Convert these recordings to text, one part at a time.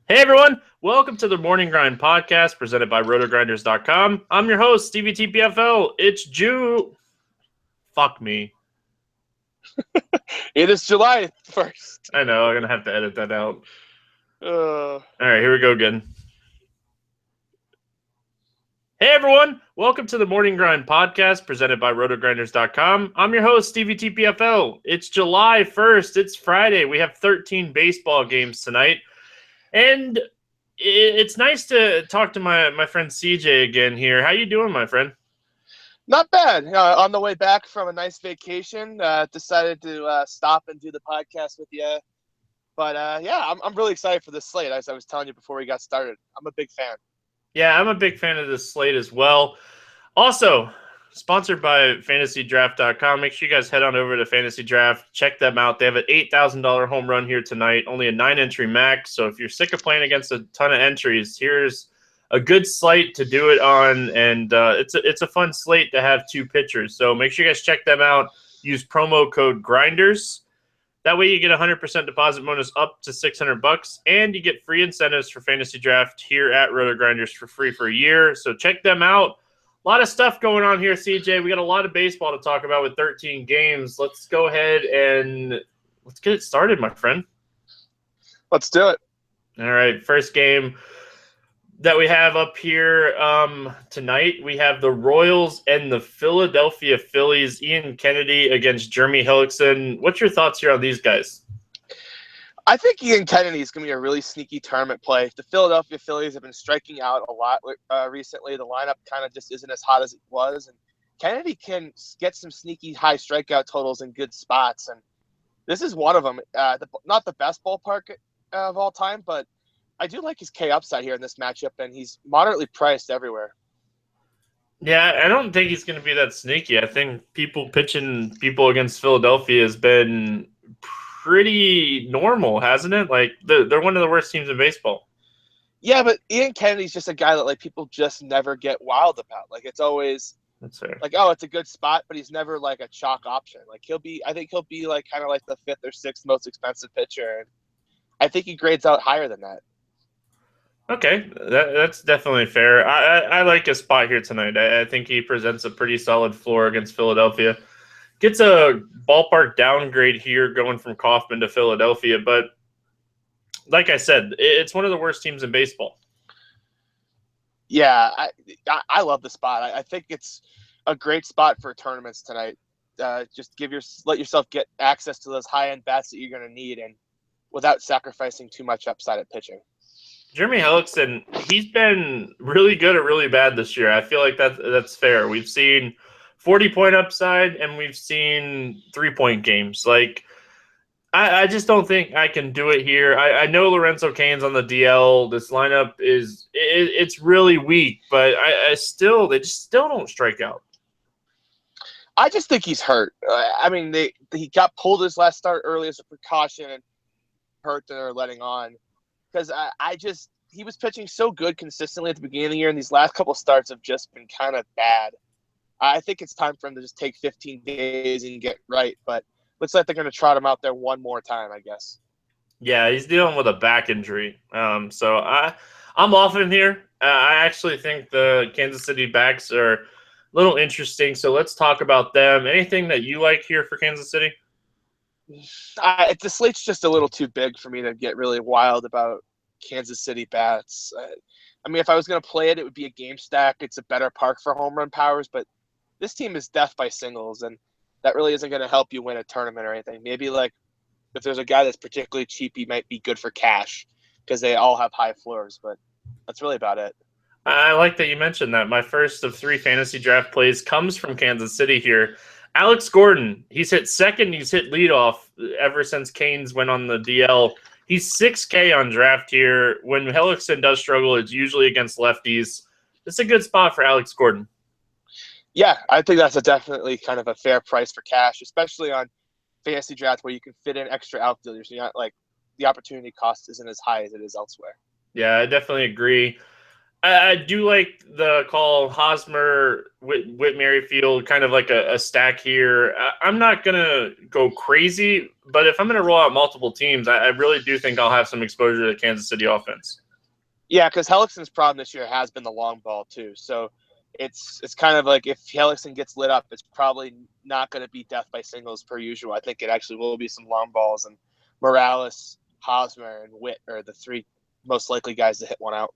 Hey everyone, welcome to the Morning Grind podcast presented by rotogrinders.com. I'm your host, Stevie TPFL. It's June. Fuck me. It is July 1st. I know, I'm going to have to edit that out. Uh, All right, here we go again. Hey everyone, welcome to the Morning Grind podcast presented by rotogrinders.com. I'm your host, Stevie TPFL. It's July 1st. It's Friday. We have 13 baseball games tonight. And it's nice to talk to my friend CJ again here. How you doing, my friend? Not bad. On the way back from a nice vacation, decided to stop and do the podcast with you. But yeah, I'm really excited for this slate. As I was telling you before we got started, I'm a big fan. Yeah, I'm a big fan of this slate as well. Also, sponsored by fantasydraft.com. Make sure you guys head on over to Fantasy Draft. Check them out. They have an $8,000 home run here tonight, only a 9-entry max. So if you're sick of playing against a ton of entries, here's a good slate to do it on. And it's a fun slate to have two pitchers. So make sure you guys check them out. Use promo code GRINDERS. That way you get a 100% deposit bonus up to $600, and you get free incentives for Fantasy Draft here at RotoGrinders for free for a year. So check them out. A lot of stuff going on here, CJ. We got a lot of baseball to talk about with 13 games. Let's go ahead and let's get it started, my friend. Let's do it. All right, first game that we have up here tonight, we have the Royals and the Philadelphia Phillies. Ian Kennedy against Jeremy Hellickson. What's your thoughts here on these guys? I think Ian Kennedy is going to be a really sneaky tournament play. The Philadelphia Phillies have been striking out a lot recently. The lineup kind of just isn't as hot as it was. And Kennedy can get some sneaky high strikeout totals in good spots. And this is one of them. Not the best ballpark of all time, but I do like his K upside here in this matchup, and he's moderately priced everywhere. Yeah, I don't think he's going to be that sneaky. I think pitching people against Philadelphia has been pretty normal, hasn't it? Like they're one of the worst teams in baseball. Yeah, but Ian Kennedy's just a guy that like people just never get wild about. Like it's always That's fair. like, oh, it's a good spot, but he's never like a chalk option. Like I think he'll be like kind of like the fifth or sixth most expensive pitcher, and I think he grades out higher than that. Okay, that's definitely fair. I like his spot here tonight. I think he presents a pretty solid floor against Philadelphia. Gets a ballpark downgrade here going from Kauffman to Philadelphia, but like I said, it's one of the worst teams in baseball. Yeah, I love the spot. I think it's a great spot for tournaments tonight. Just let yourself get access to those high end bats that you're going to need, and without sacrificing too much upside at pitching. Jeremy Hellickson, he's been really good or really bad this year. I feel like that's fair. We've seen 40-point upside and we've seen 3-point games. Like, I just don't think I can do it here. I know Lorenzo Cain's on the DL. This lineup it's really weak, but they just still don't strike out. I just think he's hurt. I mean, he got pulled his last start early as a precaution and hurt that they're letting on. Because he was pitching so good consistently at the beginning of the year, and these last couple of starts have just been kind of bad. I think it's time for him to just take 15 days and get right, but looks like they're going to trot him out there one more time, I guess. Yeah, he's dealing with a back injury. So I'm off in here. I actually think the Kansas City backs are a little interesting, so let's talk about them. Anything that you like here for Kansas City? The slate's just a little too big for me to get really wild about Kansas City bats. I mean, if I was going to play it, it would be a game stack. It's a better park for home run powers, but this team is death by singles, and that really isn't going to help you win a tournament or anything. Maybe like if there's a guy that's particularly cheap, he might be good for cash because they all have high floors, but that's really about it. I like that you mentioned that. My first of 3 fantasy draft plays comes from Kansas City here. Alex Gordon, he's hit second, he's hit leadoff ever since Canes went on the DL. He's 6K on draft here. When Hellickson does struggle, it's usually against lefties. It's a good spot for Alex Gordon. Yeah, I think that's definitely kind of a fair price for cash, especially on fantasy draft where you can fit in extra outfielders. You're not like the opportunity cost isn't as high as it is elsewhere. Yeah, I definitely agree. I do like the call Hosmer, Whit Merrifield, kind of like a stack here. I'm not going to go crazy, but if I'm going to roll out multiple teams, I really do think I'll have some exposure to the Kansas City offense. Yeah, because Hellickson's problem this year has been the long ball too. So it's kind of like if Hellickson gets lit up, it's probably not going to be death by singles per usual. I think it actually will be some long balls, and Morales, Hosmer, and Witt are the three most likely guys to hit one out.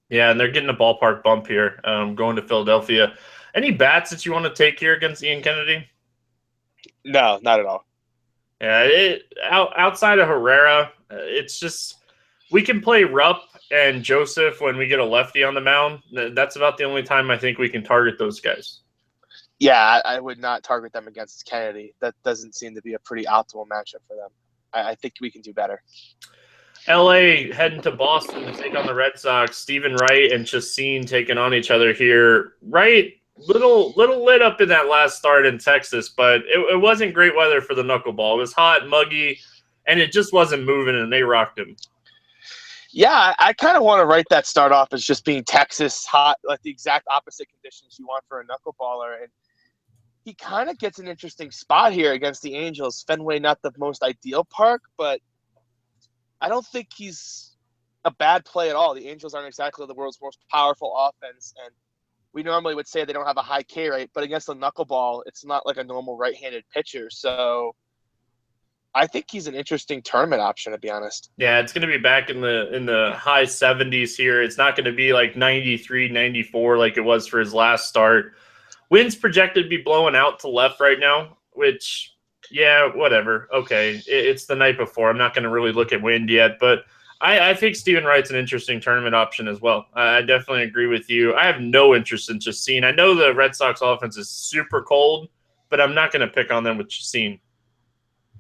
Yeah, and they're getting a ballpark bump here, going to Philadelphia. Any bats that you want to take here against Ian Kennedy? No, not at all. Yeah, outside of Herrera, it's just we can play Rupp and Joseph when we get a lefty on the mound. That's about the only time I think we can target those guys. Yeah, I would not target them against Kennedy. That doesn't seem to be a pretty optimal matchup for them. I think we can do better. LA heading to Boston to take on the Red Sox. Stephen Wright and Chacin taking on each other here. Wright, little lit up in that last start in Texas, but it wasn't great weather for the knuckleball. It was hot, muggy, and it just wasn't moving, and they rocked him. Yeah, I kind of want to write that start off as just being Texas hot, like the exact opposite conditions you want for a knuckleballer. And he kind of gets an interesting spot here against the Angels. Fenway, not the most ideal park, but I don't think he's a bad play at all. The Angels aren't exactly the world's most powerful offense, and we normally would say they don't have a high K rate, but against the knuckleball, it's not like a normal right-handed pitcher. So I think he's an interesting tournament option, to be honest. Yeah, it's going to be back in the high 70s here. It's not going to be like 93, 94 like it was for his last start. Wind's projected to be blowing out to left right now, which, yeah, whatever. Okay, it's the night before. I'm not going to really look at wind yet, but I think Stephen Wright's an interesting tournament option as well. I definitely agree with you. I have no interest in Chacin. I know the Red Sox offense is super cold, but I'm not going to pick on them with Chacin.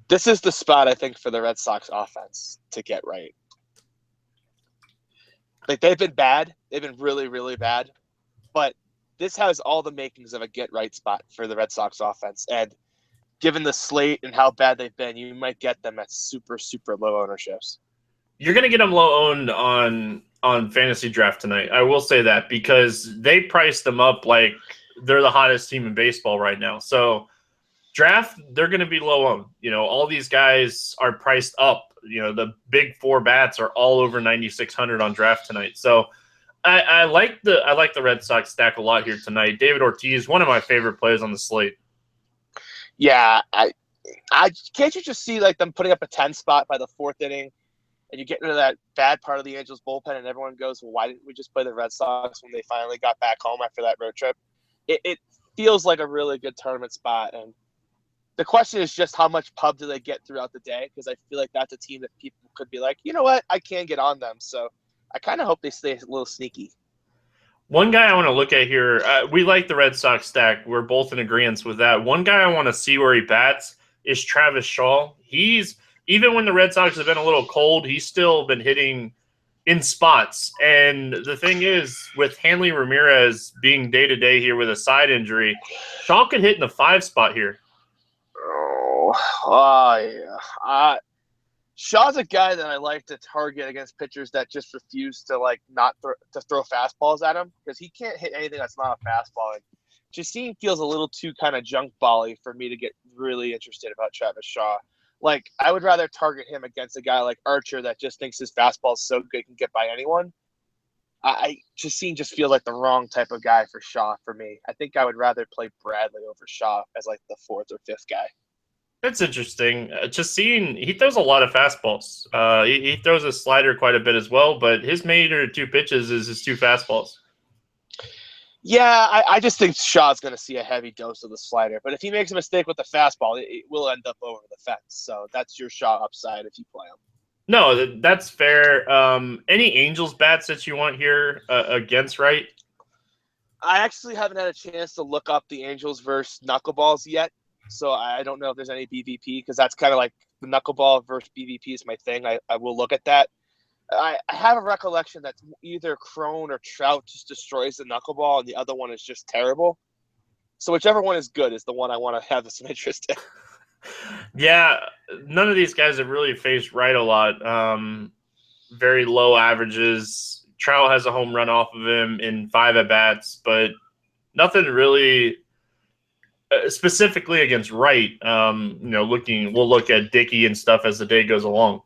This is the spot, I think, for the Red Sox offense to get right. Like, they've been bad. They've been really, really bad. But this has all the makings of a get-right spot for the Red Sox offense. And given the slate and how bad they've been, you might get them at super, super low ownerships. You're going to get them low owned on Fantasy Draft tonight. I will say that because they priced them up like they're the hottest team in baseball right now. So draft, they're going to be low owned. You know, all these guys are priced up. You know, the big four bats are all over 9,600 on draft tonight. So I like the Red Sox stack a lot here tonight. David Ortiz, one of my favorite players on the slate. Yeah, I can't you just see like them putting up a 10 spot by the fourth inning, and you get rid of that bad part of the Angels bullpen, and everyone goes, well, why didn't we just play the Red Sox when they finally got back home after that road trip? It feels like a really good tournament spot, and the question is just how much pub do they get throughout the day, because I feel like that's a team that people could be like, you know what, I can get on them. So I kind of hope they stay a little sneaky. One guy I want to look at here, we like the Red Sox stack. We're both in agreement with that. One guy I want to see where he bats is Travis Shaw. Even when the Red Sox have been a little cold, he's still been hitting in spots. And the thing is, with Hanley Ramirez being day-to-day here with a side injury, Shaw could hit in the 5 spot here. Yeah. Shaw's a guy that I like to target against pitchers that just refuse to throw fastballs at him, because he can't hit anything that's not a fastball. And Chacin feels a little too kind of junk bally for me to get really interested about Travis Shaw. Like, I would rather target him against a guy like Archer that just thinks his fastball is so good he can get by anyone. Chacin just feels like the wrong type of guy for Shaw for me. I think I would rather play Bradley over Shaw as like the 4th or 5th guy. That's interesting. Chacin, he throws a lot of fastballs. He throws a slider quite a bit as well, but his main or 2 pitches is his 2 fastballs. Yeah, I just think Shaw's going to see a heavy dose of the slider. But if he makes a mistake with the fastball, it will end up over the fence. So that's your Shaw upside if you play him. No, that's fair. Any Angels bats that you want here against Wright? I actually haven't had a chance to look up the Angels versus knuckleballs yet. So I don't know if there's any BVP, because that's kind of like the knuckleball versus BVP is my thing. I will look at that. I have a recollection that either Crone or Trout just destroys the knuckleball, and the other one is just terrible. So whichever one is good is the one I want to have some interest in. Yeah, none of these guys have really faced Wright a lot. Very low averages. Trout has a home run off of him in 5 at-bats, but nothing really specifically against Wright. We'll look at Dickey and stuff as the day goes along.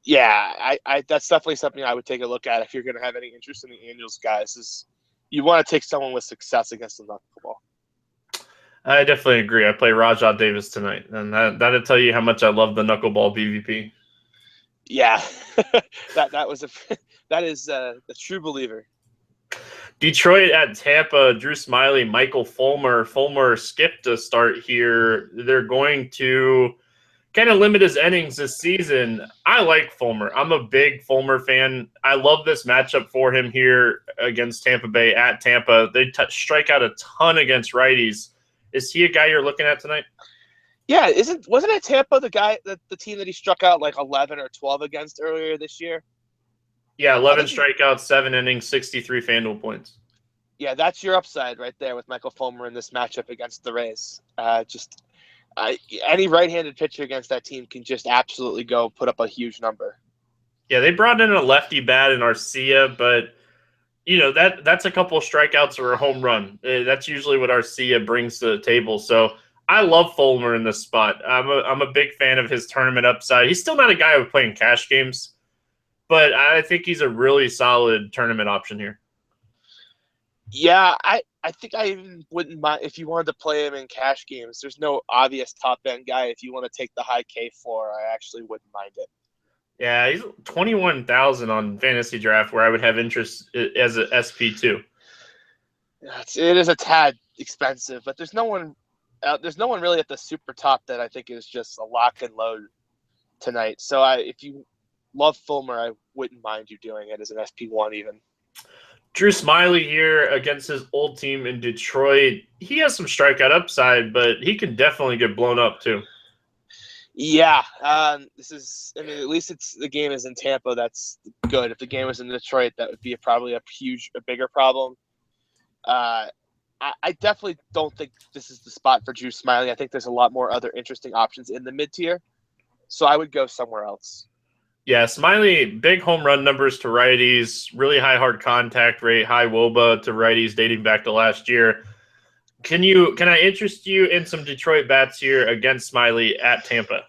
Yeah, I that's definitely something I would take a look at if you're going to have any interest in the Angels guys. Is you want to take someone with success against the knuckleball. I definitely agree. I play Rajah Davis tonight, and that'll tell you how much I love the knuckleball BVP. Yeah, that is a true believer. Detroit at Tampa, Drew Smyly, Michael Fulmer. Fulmer skipped a start here. They're going to kind of limit his innings this season. I like Fulmer. I'm a big Fulmer fan. I love this matchup for him here against Tampa Bay at Tampa. They strike out a ton against righties. Is he a guy you're looking at tonight? Yeah, wasn't it Tampa the team that he struck out like 11 or 12 against earlier this year? Yeah, 11 strikeouts, 7 innings, 63 FanDuel points. Yeah, that's your upside right there with Michael Fulmer in this matchup against the Rays. Any right-handed pitcher against that team can just absolutely go put up a huge number. Yeah, they brought in a lefty bat in Arcia, but that's a couple of strikeouts or a home run. That's usually what Arcia brings to the table. So I love Fulmer in this spot. I'm a big fan of his tournament upside. He's still not a guy who playing cash games, but I think he's a really solid tournament option here. Yeah, I think I even wouldn't mind if you wanted to play him in cash games. There's no obvious top end guy. If you want to take the high K floor, I actually wouldn't mind it. Yeah, he's 21,000 on Fantasy Draft, where I would have interest as a SP2. It is a tad expensive, but there's no one really at the super top that I think is just a lock and load tonight. So if you love Fulmer, I wouldn't mind you doing it as an SP1 even. Drew Smyly here against his old team in Detroit. He has some strikeout upside, but he can definitely get blown up too. Yeah, at least the game is in Tampa. That's good. If the game was in Detroit, that would be probably a bigger problem. I definitely don't think this is the spot for Drew Smyly. I think there's a lot more other interesting options in the mid-tier, so I would go somewhere else. Yeah, Smyly, big home run numbers to righties, really high hard contact rate, high WOBA to righties dating back to last year. Can I interest you in some Detroit bats here against Smyly at Tampa?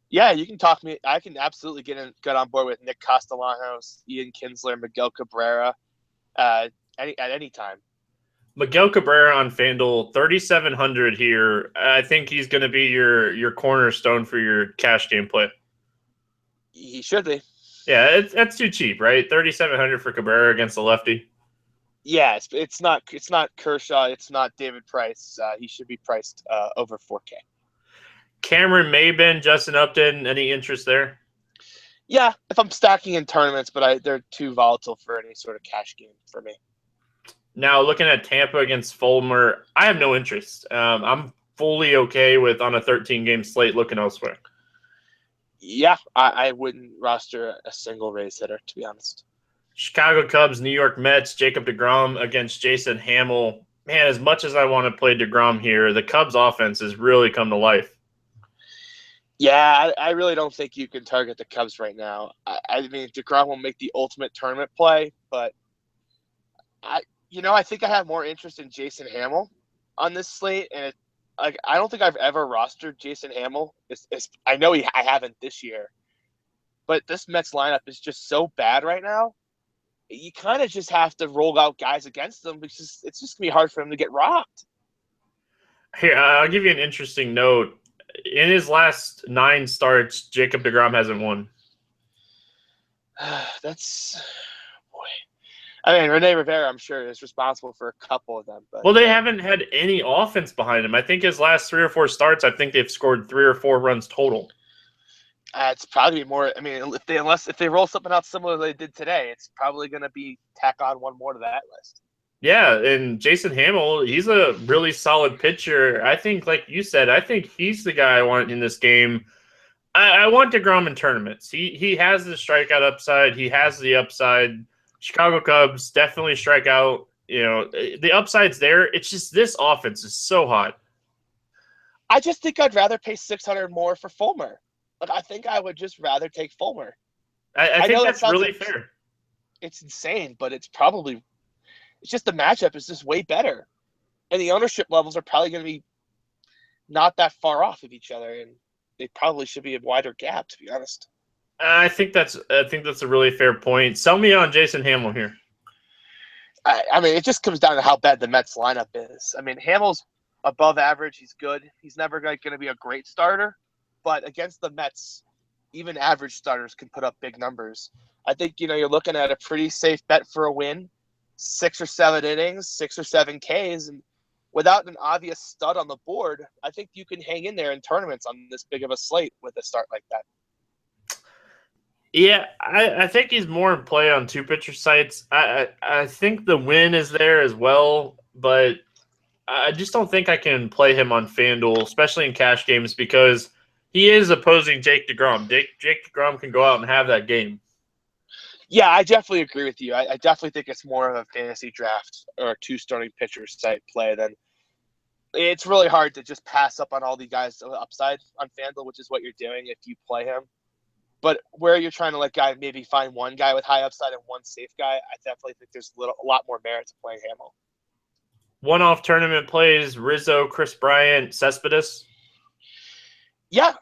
Yeah, you can talk me. I can absolutely get on board with Nick Castellanos, Ian Kinsler, Miguel Cabrera at any time. Miguel Cabrera on FanDuel, 3,700 here. I think he's going to be your cornerstone for your cash game play. He should be. Yeah, that's too cheap, right? 3,700 for Cabrera against the lefty. Yeah, it's not Kershaw. It's not David Price. He should be priced over 4K. Cameron Maybin, Justin Upton, any interest there? Yeah, if I'm stacking in tournaments, but they're too volatile for any sort of cash game for me. Now, looking at Tampa against Fulmer, I have no interest. I'm fully okay with, on a 13-game slate, looking elsewhere. Yeah, I wouldn't roster a single Rays hitter, to be honest. Chicago Cubs, New York Mets, Jacob deGrom against Jason Hammel. Man, as much as I want to play deGrom here, the Cubs offense has really come to life. Yeah, I really don't think you can target the Cubs right now. I mean, deGrom will make the ultimate tournament play, but I think I have more interest in Jason Hammel on this slate, and I don't think I've ever rostered Jason Hammel. I know I haven't this year, but this Mets lineup is just so bad right now. You kind of just have to roll out guys against them because it's just gonna be hard for him to get rocked. Here, I'll give you an interesting note. In his last 9 starts, Jacob deGrom hasn't won. That's boy. I mean, Rene Rivera, I'm sure, is responsible for a couple of them. But well, they haven't had any offense behind him. I think his last 3 or 4 starts, I think they've scored 3 or 4 runs total. It's probably more. I mean, if they roll something out similar to they did today, it's probably going to be tack on one more to that list. Yeah, and Jason Hammel, he's a really solid pitcher. I think, like you said, I think he's the guy I want in this game. I want deGrom in tournaments. He has the strikeout upside. He has the upside. Chicago Cubs definitely strike out. The upside's there. It's just this offense is so hot. I just think I'd rather pay $600 more for Fulmer. Like, I think I would just rather take Fulmer. I think that's really fair. it's insane, but it's just the matchup is just way better. And the ownership levels are probably going to be not that far off of each other, and they probably should be a wider gap, to be honest. I think that's a really fair point. Sell me on Jason Hamill here. I mean, it just comes down to how bad the Mets lineup is. I mean, Hamill's above average. He's good. He's never going to be a great starter, but against the Mets, even average starters can put up big numbers. I think, you're looking at a pretty safe bet for a win, 6 or 7 innings, 6 or 7 Ks, and without an obvious stud on the board, I think you can hang in there in tournaments on this big of a slate with a start like that. Yeah, I think he's more in play on 2-pitcher sites. I think the win is there as well, but I just don't think I can play him on FanDuel, especially in cash games, because he is opposing Jake DeGrom. Jake DeGrom can go out and have that game. Yeah, I definitely agree with you. I definitely think it's more of a fantasy draft or a 2 starting pitcher site play than it's really hard to just pass up on all the guys upside on FanDuel, which is what you're doing if you play him. But where you're trying to maybe find one guy with high upside and one safe guy, I definitely think there's a lot more merit to playing Hamill. One-off tournament plays: Rizzo, Chris Bryant, Cespedes. Yeah,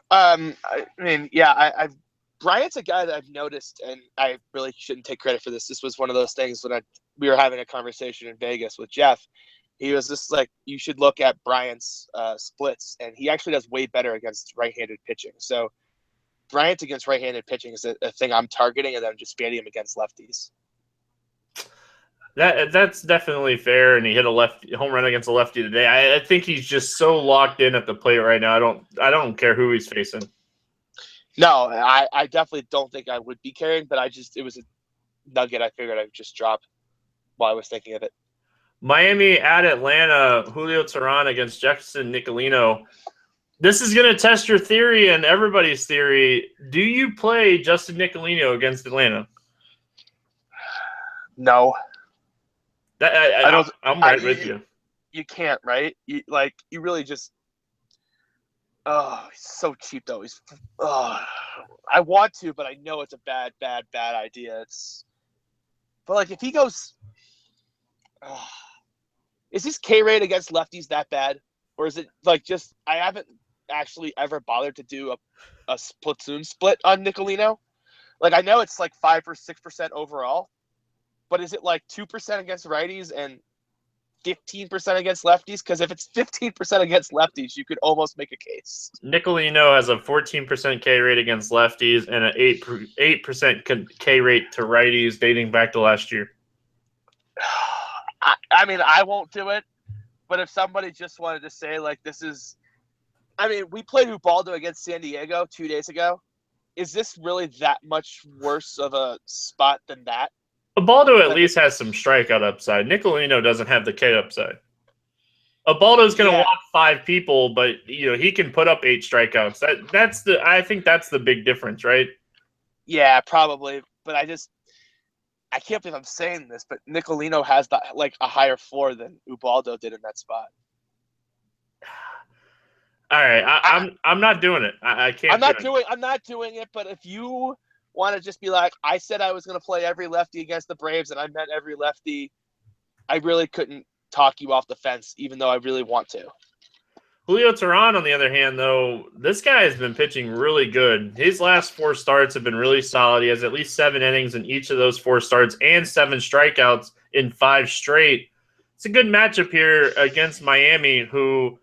Bryant's a guy that I've noticed, and I really shouldn't take credit for this. This was one of those things when we were having a conversation in Vegas with Jeff. He was just like, you should look at Bryant's splits, and he actually does way better against right-handed pitching. So Bryant against right-handed pitching is a thing I'm targeting, and then I'm just expanding him against lefties. That's definitely fair, and he hit a home run against a lefty today. I think he's just so locked in at the plate right now. I don't care who he's facing. No, I definitely don't think I would be carrying, but it was a nugget I figured I'd just drop while I was thinking of it. Miami at Atlanta, Julio Teheran against Justin Nicolino. This is going to test your theory and everybody's theory. Do you play Justin Nicolino against Atlanta? No. I'm right with you. You can't, right? You really just. Oh, he's so cheap though. I want to, but I know it's a bad idea. But if he goes, is his K rate against lefties that bad, or is it just I haven't actually ever bothered to do a platoon split on Nicolino? I know it's 5 or 6% overall, but is it 2% against righties and 15% against lefties? Because if it's 15% against lefties, you could almost make a case. Nicolino has a 14% K rate against lefties and an 8% K rate to righties dating back to last year. I mean, I won't do it, but if somebody just wanted to say this is, I mean, we played Ubaldo against San Diego 2 days ago. Is this really that much worse of a spot than that? Ubaldo at least has some strikeout upside. Nicolino doesn't have the K upside. Ubaldo's going to walk 5 people, but he can put up 8 strikeouts. I think that's the big difference, right? Yeah, probably. But I can't believe I'm saying this, but Nicolino has a higher floor than Ubaldo did in that spot. All right, I'm not doing it. I can't. I'm not doing it. But if you want to just be I said I was going to play every lefty against the Braves, and I meant every lefty, I really couldn't talk you off the fence, even though I really want to. Julio Teheran, on the other hand, though, this guy has been pitching really good. His last 4 starts have been really solid. He has at least 7 innings in each of those 4 starts and 7 strikeouts in 5 straight. It's a good matchup here against Miami, who,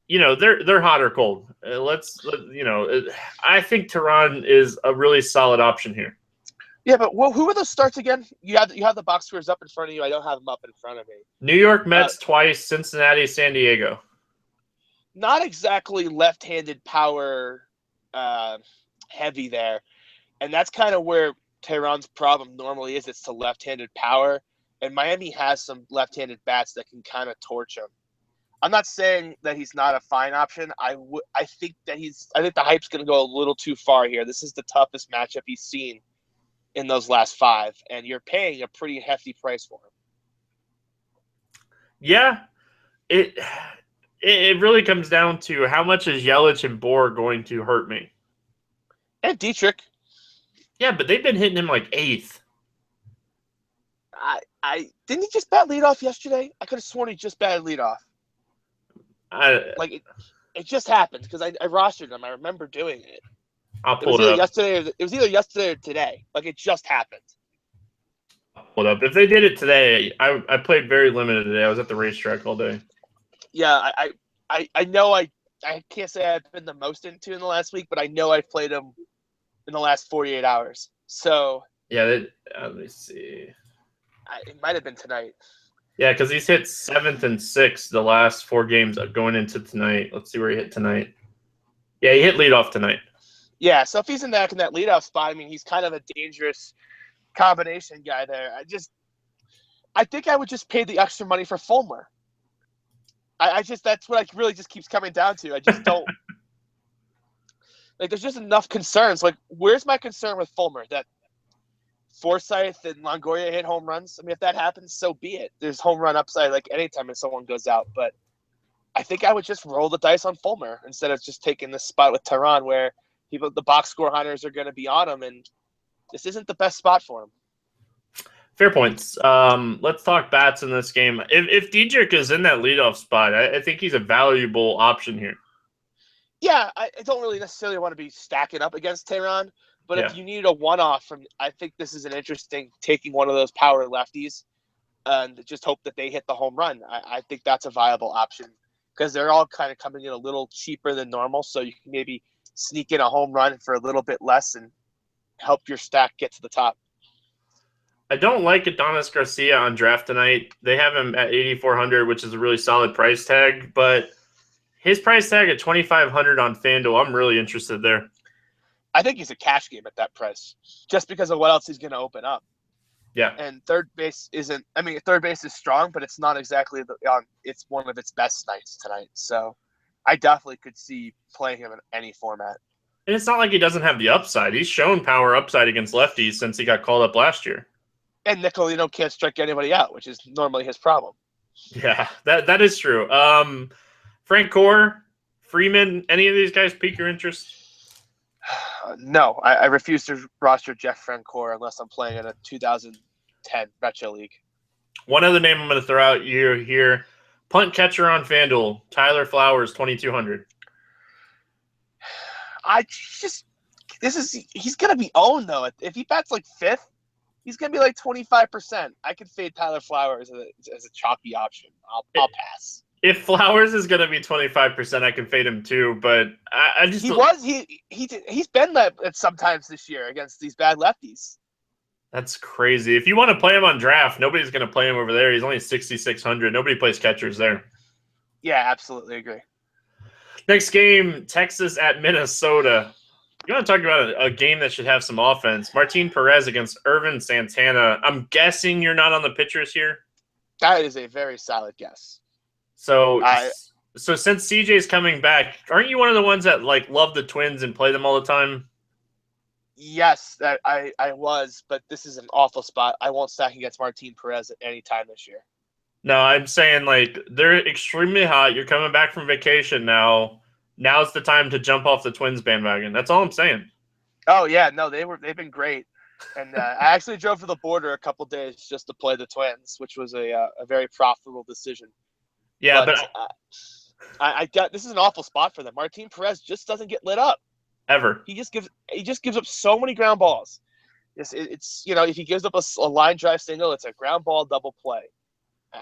they're hot or cold. I think Teheran is a really solid option here. Yeah, but who are those starts again? You have the box scores up in front of you. I don't have them up in front of me. New York Mets twice, Cincinnati, San Diego. Not exactly left-handed power heavy there. And that's kind of where Teheran's problem normally is. It's to left-handed power. And Miami has some left-handed bats that can kind of torch him. I'm not saying that he's not a fine option. I think the hype's going to go a little too far here. This is the toughest matchup he's seen in those last 5, and you're paying a pretty hefty price for him. Yeah, it really comes down to how much is Yelich and Bohr going to hurt me. And Dietrich. Yeah, but they've been hitting him 8th. I didn't he just bat leadoff yesterday? I could have sworn he just batted leadoff. It just happened because I rostered him. I remember doing it. I'll pull it up. Yesterday. It was either yesterday or today. Like it just happened. I'll pull it up. If they did it today, I played very limited today. I was at the racetrack all day. Yeah, I know I can't say I've been the most into in the last week, but I know I've played him in the last 48 hours. So yeah, let me see. It might have been tonight. Yeah, because he's hit 7th and 6th the last 4 games going into tonight. Let's see where he hit tonight. Yeah, he hit leadoff tonight. Yeah, so if he's in that leadoff spot, I mean, he's kind of a dangerous combination guy there. I think I would just pay the extra money for Fulmer. That's what I really just keeps coming down to. I just don't like. There's just enough concerns. Like, where's my concern with Fulmer? That Forsythe and Longoria hit home runs. I mean, if that happens, so be it. There's home run upside like anytime if someone goes out. But I think I would just roll the dice on Fulmer instead of just taking this spot with Tehran where the box score hunters are going to be on him, and this isn't the best spot for him. Fair points. Let's talk bats in this game. If Diedrich is in that leadoff spot, I think he's a valuable option here. Yeah, I don't really necessarily want to be stacking up against Tehran, but if you need a one-off I think this is an interesting taking one of those power lefties and just hope that they hit the home run. I think that's a viable option because they're all kind of coming in a little cheaper than normal, so you can maybe sneak in a home run for a little bit less and help your stack get to the top. I don't like Adonis Garcia on draft tonight. They have him at 8,400, which is a really solid price tag, but his price tag at 2,500 on FanDuel, I'm really interested there. I think he's a cash game at that price just because of what else he's going to open up. Yeah. And third base is strong, but it's not exactly it's one of its best nights tonight. So I definitely could see playing him in any format. And it's not like he doesn't have the upside. He's shown power upside against lefties since he got called up last year. And Nicolino can't strike anybody out, which is normally his problem. Yeah, that is true. Frank Gore, Freeman, any of these guys pique your interest? No, I refuse to roster Jeff Francoeur unless I'm playing in a 2010 Retro League. One other name I'm going to throw out here. Punt catcher on FanDuel, Tyler Flowers, 2,200. He's going to be owned, though. If he bats like 5th, he's going to be like 25%. I could fade Tyler Flowers as a chalky option. I'll pass. If Flowers is going to be 25%, I can fade him too. But he's been that sometimes this year against these bad lefties. That's crazy. If you want to play him on draft, nobody's going to play him over there. He's only 6,600. Nobody plays catchers there. Yeah, absolutely agree. Next game, Texas at Minnesota. You want to talk about a game that should have some offense? Martin Perez against Irvin Santana. I'm guessing you're not on the pitchers here. That is a very solid guess. So since CJ's coming back, aren't you one of the ones that love the Twins and play them all the time? Yes, I was, but this is an awful spot. I won't stack against Martin Perez at any time this year. No, I'm saying they're extremely hot. You're coming back from vacation now. Now's the time to jump off the Twins bandwagon. That's all I'm saying. Oh yeah, no, they've been great, and I actually drove to the border a couple days just to play the Twins, which was a very profitable decision. Yeah, but this is an awful spot for them. Martin Perez just doesn't get lit up ever. He just gives up so many ground balls. It's if he gives up a line drive single, it's a ground ball double play.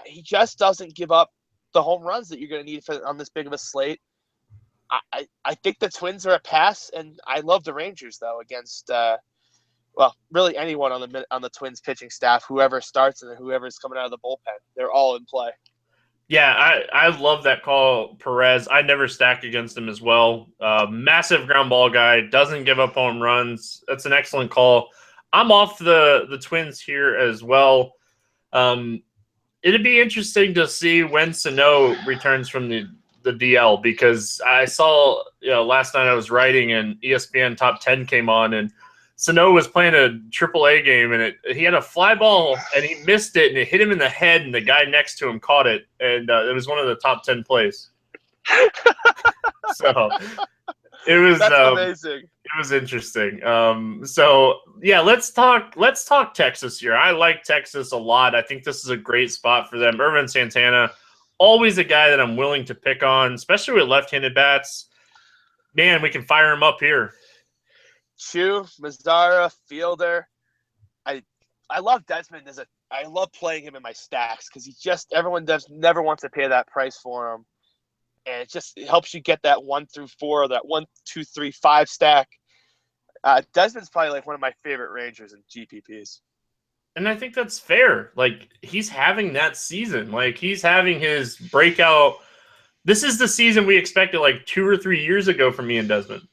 He just doesn't give up the home runs that you're going to need on this big of a slate. I think the Twins are a pass, and I love the Rangers though against really anyone on the Twins pitching staff. Whoever starts and whoever's coming out of the bullpen, they're all in play. Yeah, I love that call, Perez. I never stacked against him as well. Massive ground ball guy, doesn't give up home runs. That's an excellent call. I'm off the Twins here as well. It'd be interesting to see when Sano returns from the DL, because I saw last night I was writing and ESPN Top 10 came on, and Sano was playing a AAA game, and he had a fly ball, and he missed it, and it hit him in the head, and the guy next to him caught it, and it was one of the top 10 plays. So It was That's amazing. It was interesting. So yeah, let's talk Texas here. I like Texas a lot. I think this is a great spot for them. Ervin Santana, always a guy that I'm willing to pick on, especially with left-handed bats. Man, we can fire him up here. Chu, Mazara, Fielder. I love Desmond I love playing him in my stacks because everyone never wants to pay that price for him. And it helps you get that 1 through 4, that 1, 2, 3, 5 stack. Desmond's probably like one of my favorite Rangers in GPPs. And I think that's fair. Like, he's having that season. Like, he's having his breakout. This is the season we expected like 2 or 3 years ago from me and Desmond.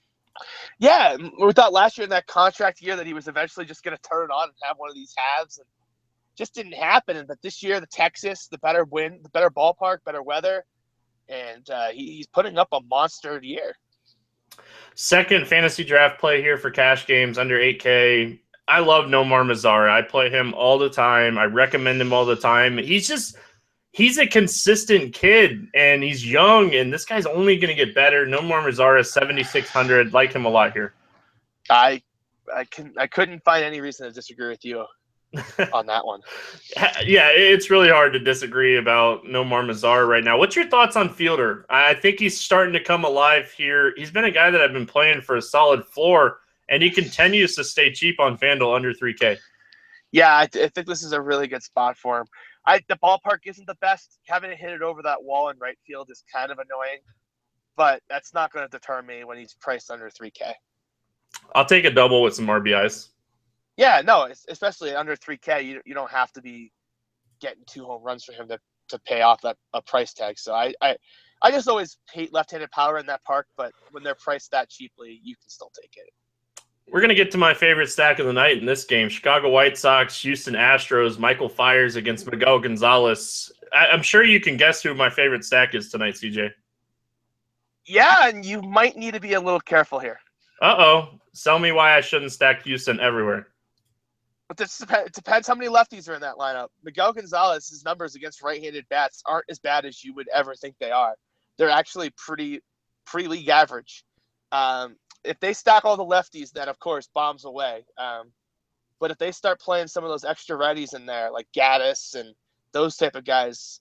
Yeah, we thought last year in that contract year that he was eventually just going to turn it on and have one of these halves, and just didn't happen. But this year, the Texas, the better wind, the better ballpark, better weather, and he's putting up a monster year. Second fantasy draft play here for cash games under 8K. I love Nomar Mazara. I play him all the time. I recommend him all the time. He's a consistent kid, and he's young, and this guy's only going to get better. Nomar Mazara, 7,600. Like him a lot here. I couldn't find any reason to disagree with you on that one. Yeah, it's really hard to disagree about Nomar Mazara right now. What's your thoughts on Fielder? I think he's starting to come alive here. He's been a guy that I've been playing for a solid floor, and he continues to stay cheap on FanDuel under 3K. Yeah, I think this is a really good spot for him. The ballpark isn't the best. Having to hit it over that wall in right field is kind of annoying, but that's not going to deter me when he's priced under 3K. I'll take a double with some RBIs. Yeah, no, especially under 3K, you don't have to be getting 2 home runs for him to pay off a price tag. So I just always hate left-handed power in that park, but when they're priced that cheaply, you can still take it. We're going to get to my favorite stack of the night in this game. Chicago White Sox, Houston Astros, Michael Fiers against Miguel Gonzalez. I'm sure you can guess who my favorite stack is tonight, CJ. Yeah, and you might need to be a little careful here. Uh-oh. Tell me why I shouldn't stack Houston everywhere. But it depends how many lefties are in that lineup. Miguel Gonzalez's numbers against right-handed bats aren't as bad as you would ever think they are. They're actually pretty league average. If they stack all the lefties, then of course bombs away. But if they start playing some of those extra righties in there, like Gaddis and those type of guys,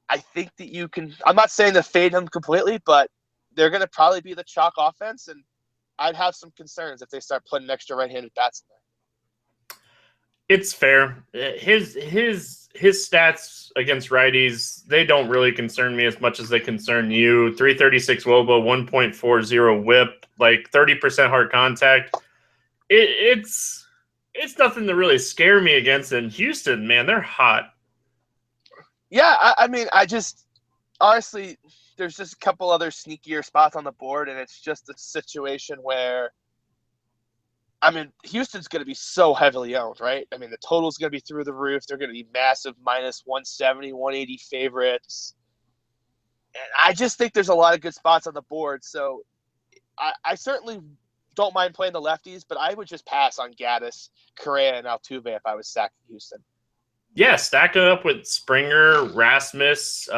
I think that you can. I'm not saying to fade them completely, but they're going to probably be the chalk offense, and I'd have some concerns if they start putting extra right-handed bats in there. It's fair. His stats against righties, they don't really concern me as much as they concern you. 336 WOBA, 1.40 WHIP, like 30% hard contact. It's nothing to really scare me against. In Houston, man, they're hot. Yeah, I mean, honestly, there's just a couple other sneakier spots on the board, and it's just a situation where, I mean, Houston's going to be so heavily owned, right? I mean, the total's going to be through the roof. They're going to be massive minus 170, 180 favorites. And I just think there's a lot of good spots on the board. So I certainly don't mind playing the lefties, but I would just pass on Gaddis, Correa, and Altuve if I was stacking Houston. Yeah, stack it up with Springer, Rasmus,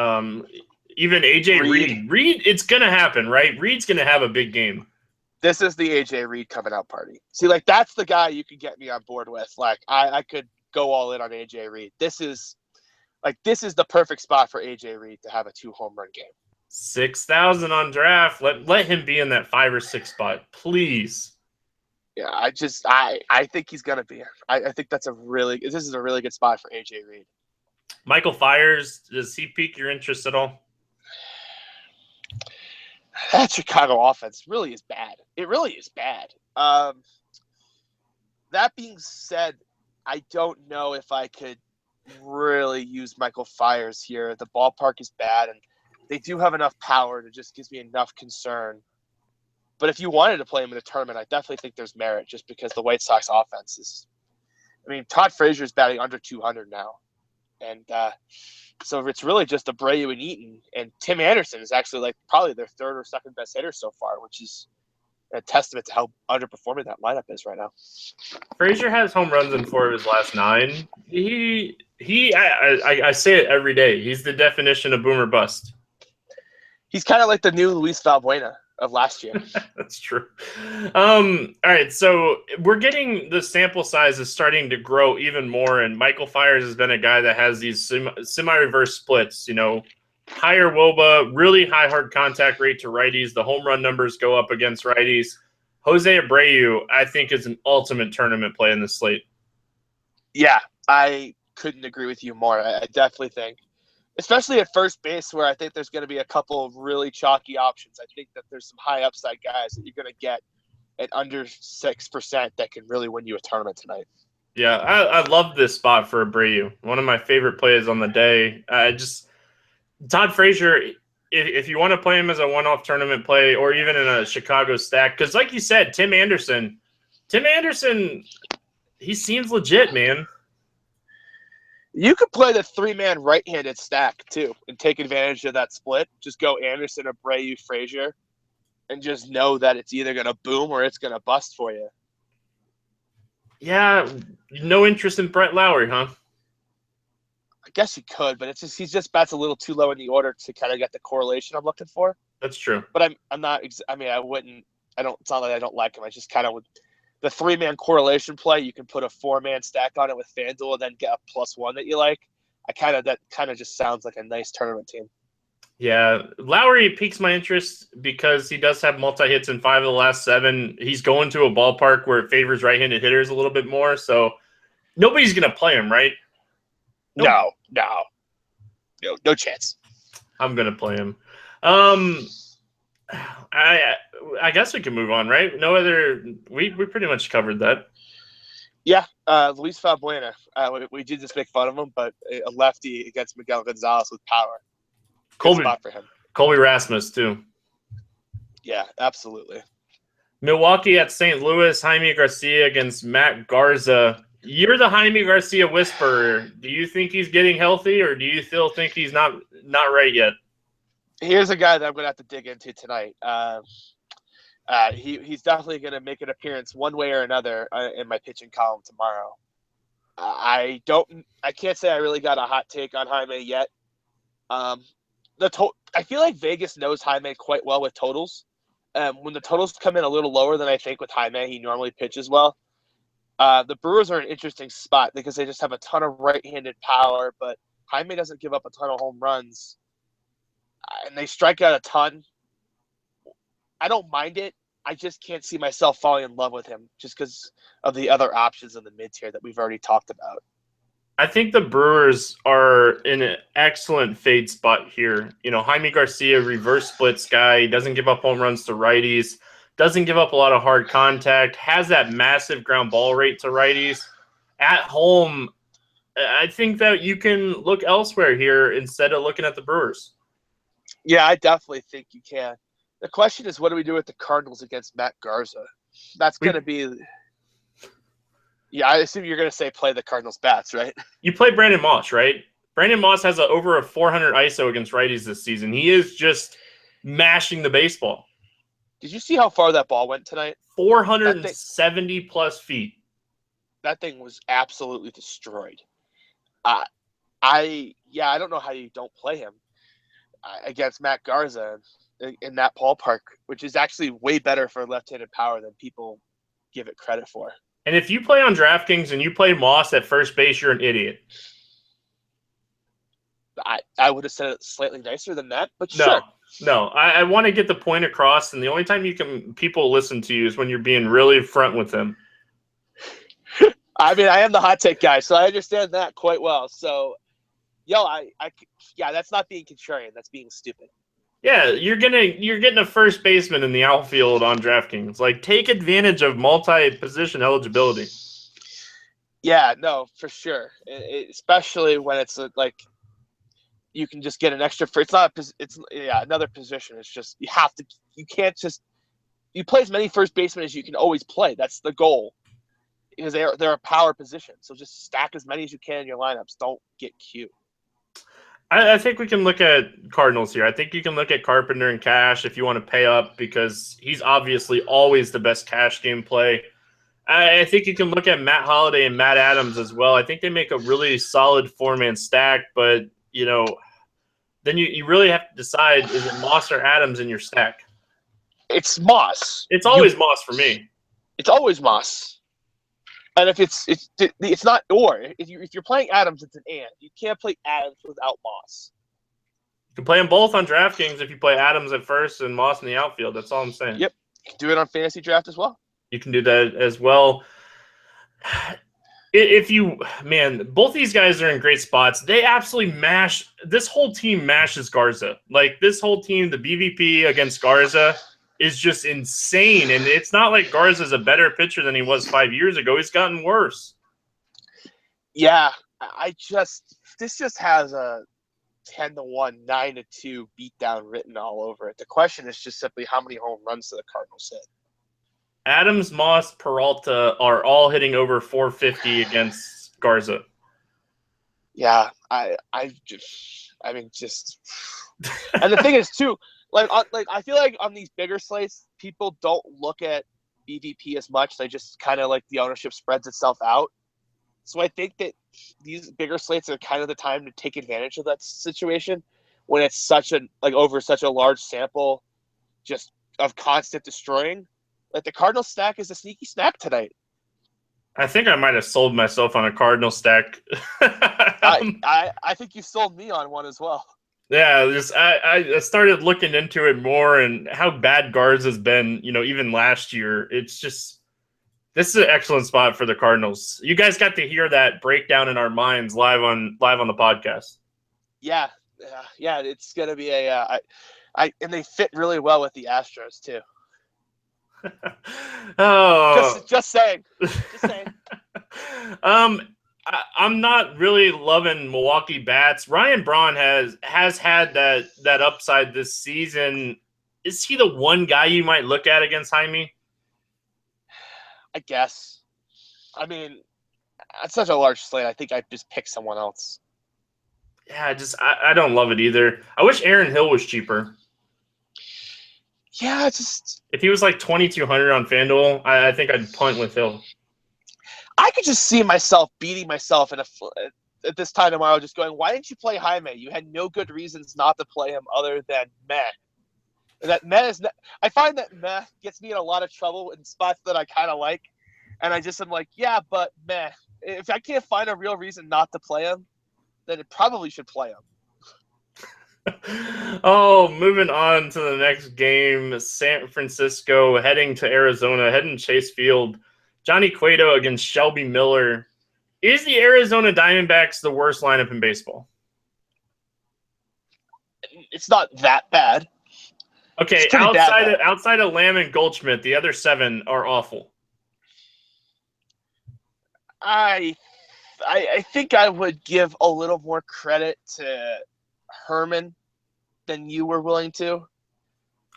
even AJ Reed. Reed, it's going to happen, right? Reed's going to have a big game. This is the AJ Reed coming out party. See, like, that's the guy you could get me on board with. Like, I could go all in on AJ Reed. This is the perfect spot for AJ Reed to have a 2 home run game. 6,000 on draft. Let him be in that 5 or 6 spot, please. Yeah, I think he's gonna be. I think this is a really good spot for AJ Reed. Michael Fiers, does he pique your interest at all? That Chicago offense really is bad. It really is bad. That being said, I don't know if I could really use Michael Fiers here. The ballpark is bad, and they do have enough power that just gives me enough concern. But if you wanted to play him in a tournament, I definitely think there's merit just because the White Sox offense is – I mean, Todd Frazier is batting under 200 now. And so it's really just Abreu and Eaton. And Tim Anderson is actually like probably their 3rd or 2nd best hitter so far, which is a testament to how underperforming that lineup is right now. Frazier has home runs in 4 of his last 9. I say it every day. He's the definition of boomer bust. He's kind of like the new Luis Valbuena of last year. That's true. All right, so we're getting the sample size is starting to grow even more, and Michael Fiers has been a guy that has these semi-reverse splits. Higher WOBA, really high hard contact rate to righties. The home run numbers go up against righties. Jose Abreu, I think, is an ultimate tournament play in the slate. Yeah, I couldn't agree with you more. I definitely think, especially at first base, where I think there's going to be a couple of really chalky options. I think that there's some high upside guys that you're going to get at under 6% that can really win you a tournament tonight. Yeah, I love this spot for Abreu. One of my favorite plays on the day. Todd Frazier, if you want to play him as a one-off tournament play or even in a Chicago stack, because like you said, Tim Anderson, he seems legit, man. You could play the three-man right-handed stack, too, and take advantage of that split. Just go Anderson, Abreu, Frazier, and just know that it's either going to boom or it's going to bust for you. Yeah, no interest in Brett Lowry, huh? I guess you could, but he's just bats a little too low in the order to kind of get the correlation I'm looking for. That's true. But I'm not. I mean, I wouldn't. It's not that I don't like him. I just kind of would. The three-man correlation play, you can put a four-man stack on it with FanDuel and then get a +1 that you like. That kind of just sounds like a nice tournament team. Yeah, Lowry piques my interest because he does have multi-hits in 5 of the last 7. He's going to a ballpark where it favors right-handed hitters a little bit more, so nobody's going to play him, right? Nope. No chance. I'm going to play him. I guess we can move on, right? No other. We pretty much covered that. Yeah, Luis Valbuena. We did just make fun of him, but a lefty against Miguel Gonzalez with power. Good spot for him. Colby Rasmus too. Yeah, absolutely. Milwaukee at St. Louis. Jaime Garcia against Matt Garza. You're the Jaime Garcia whisperer. Do you think he's getting healthy, or do you still think he's not right yet? Here's a guy that I'm going to have to dig into tonight. He's definitely going to make an appearance one way or another in my pitching column tomorrow. I can't say I really got a hot take on Jaime yet. I feel like Vegas knows Jaime quite well with totals. When the totals come in a little lower than I think with Jaime, he normally pitches well. The Brewers are an interesting spot because they just have a ton of right-handed power, but Jaime doesn't give up a ton of home runs. And they strike out a ton. I don't mind it. I just can't see myself falling in love with him just because of the other options in the mid-tier that we've already talked about. I think the Brewers are in an excellent fade spot here. Jaime Garcia, reverse splits guy, doesn't give up home runs to righties, doesn't give up a lot of hard contact, has that massive ground ball rate to righties. At home, I think that you can look elsewhere here instead of looking at the Brewers. Yeah, I definitely think you can. The question is, what do we do with the Cardinals against Matt Garza? That's going to be – yeah, I assume you're going to say play the Cardinals bats, right? You play Brandon Moss, right? Brandon Moss has over a 400 ISO against righties this season. He is just mashing the baseball. Did you see how far that ball went tonight? 470-plus feet. That thing was absolutely destroyed. I don't know how you don't play him against Matt Garza in that ballpark, which is actually way better for left-handed power than people give it credit for. And if you play on DraftKings and you play Moss at first base, you're an idiot. I would have said it slightly nicer than that, but sure. No, I want to get the point across, and the only time people listen to you is when you're being really front with them. I mean, I am the hot take guy, so I understand that quite well. So, that's not being contrarian. That's being stupid. Yeah, you're getting a first baseman in the outfield on DraftKings. Like, take advantage of multi-position eligibility. Yeah, no, for sure. Especially when it's like you can just get an extra. Another position. It's just you can't just you play as many first basemen as you can always play. That's the goal. Because they're a power position. So just stack as many as you can in your lineups. Don't get cute. I think we can look at Cardinals here. I think you can look at Carpenter and Cash if you want to pay up because he's obviously always the best cash game play. I think you can look at Matt Holliday and Matt Adams as well. I think they make a really solid four-man stack, but, then you really have to decide, is it Moss or Adams in your stack? It's Moss. It's always Moss for me. It's always Moss. And if it's not or. If you're playing Adams, it's an and. You can't play Adams without Moss. You can play them both on DraftKings if you play Adams at first and Moss in the outfield. That's all I'm saying. Yep. You can do it on Fantasy Draft as well. You can do that as well. Both these guys are in great spots. They absolutely mash. This whole team mashes Garza. Like, this whole team, the BVP against Garza is just insane. And it's not like Garza's a better pitcher than he was 5 years ago. He's gotten worse. Yeah. This just has a 10-1, 9-2 beatdown written all over it. The question is just simply how many home runs do the Cardinals hit? Adams, Moss, Peralta are all hitting over 450 against Garza. Yeah, and the thing is too, I feel like on these bigger slates, people don't look at BVP as much. They just kind of like the ownership spreads itself out. So I think that these bigger slates are kind of the time to take advantage of that situation when it's over such a large sample, just of constant destroying. Like, the Cardinal stack is a sneaky snack tonight. I think I might have sold myself on a Cardinal stack. I think you sold me on one as well. Yeah, I started looking into it more and how bad Garza's been, even last year. It's just, this is an excellent spot for the Cardinals. You guys got to hear that breakdown in our minds live on the podcast. Yeah, it's gonna be and they fit really well with the Astros too. Oh, just saying. I'm not really loving Milwaukee bats. Ryan Braun has had that upside this season. Is he the one guy you might look at against Jaime? I guess. I mean, it's such a large slate. I think I'd just pick someone else. Yeah, I don't love it either. I wish Aaron Hill was cheaper. Yeah, if he was like 2,200 on FanDuel, I think I'd punt with Hill. I could just see myself beating myself at this time tomorrow, just going, "Why didn't you play Jaime? You had no good reasons not to play him other than meh." And that meh is. I find that meh gets me in a lot of trouble in spots that I kind of like, and I just am like, "Yeah, but meh." If I can't find a real reason not to play him, then it probably should play him. Oh, moving on to the next game, San Francisco heading to Arizona, heading Chase Field. Johnny Cueto against Shelby Miller. Is the Arizona Diamondbacks the worst lineup in baseball? It's not that bad. Okay, outside of Lamb and Goldschmidt, the other 7 are awful. I think I would give a little more credit to Herman than you were willing to.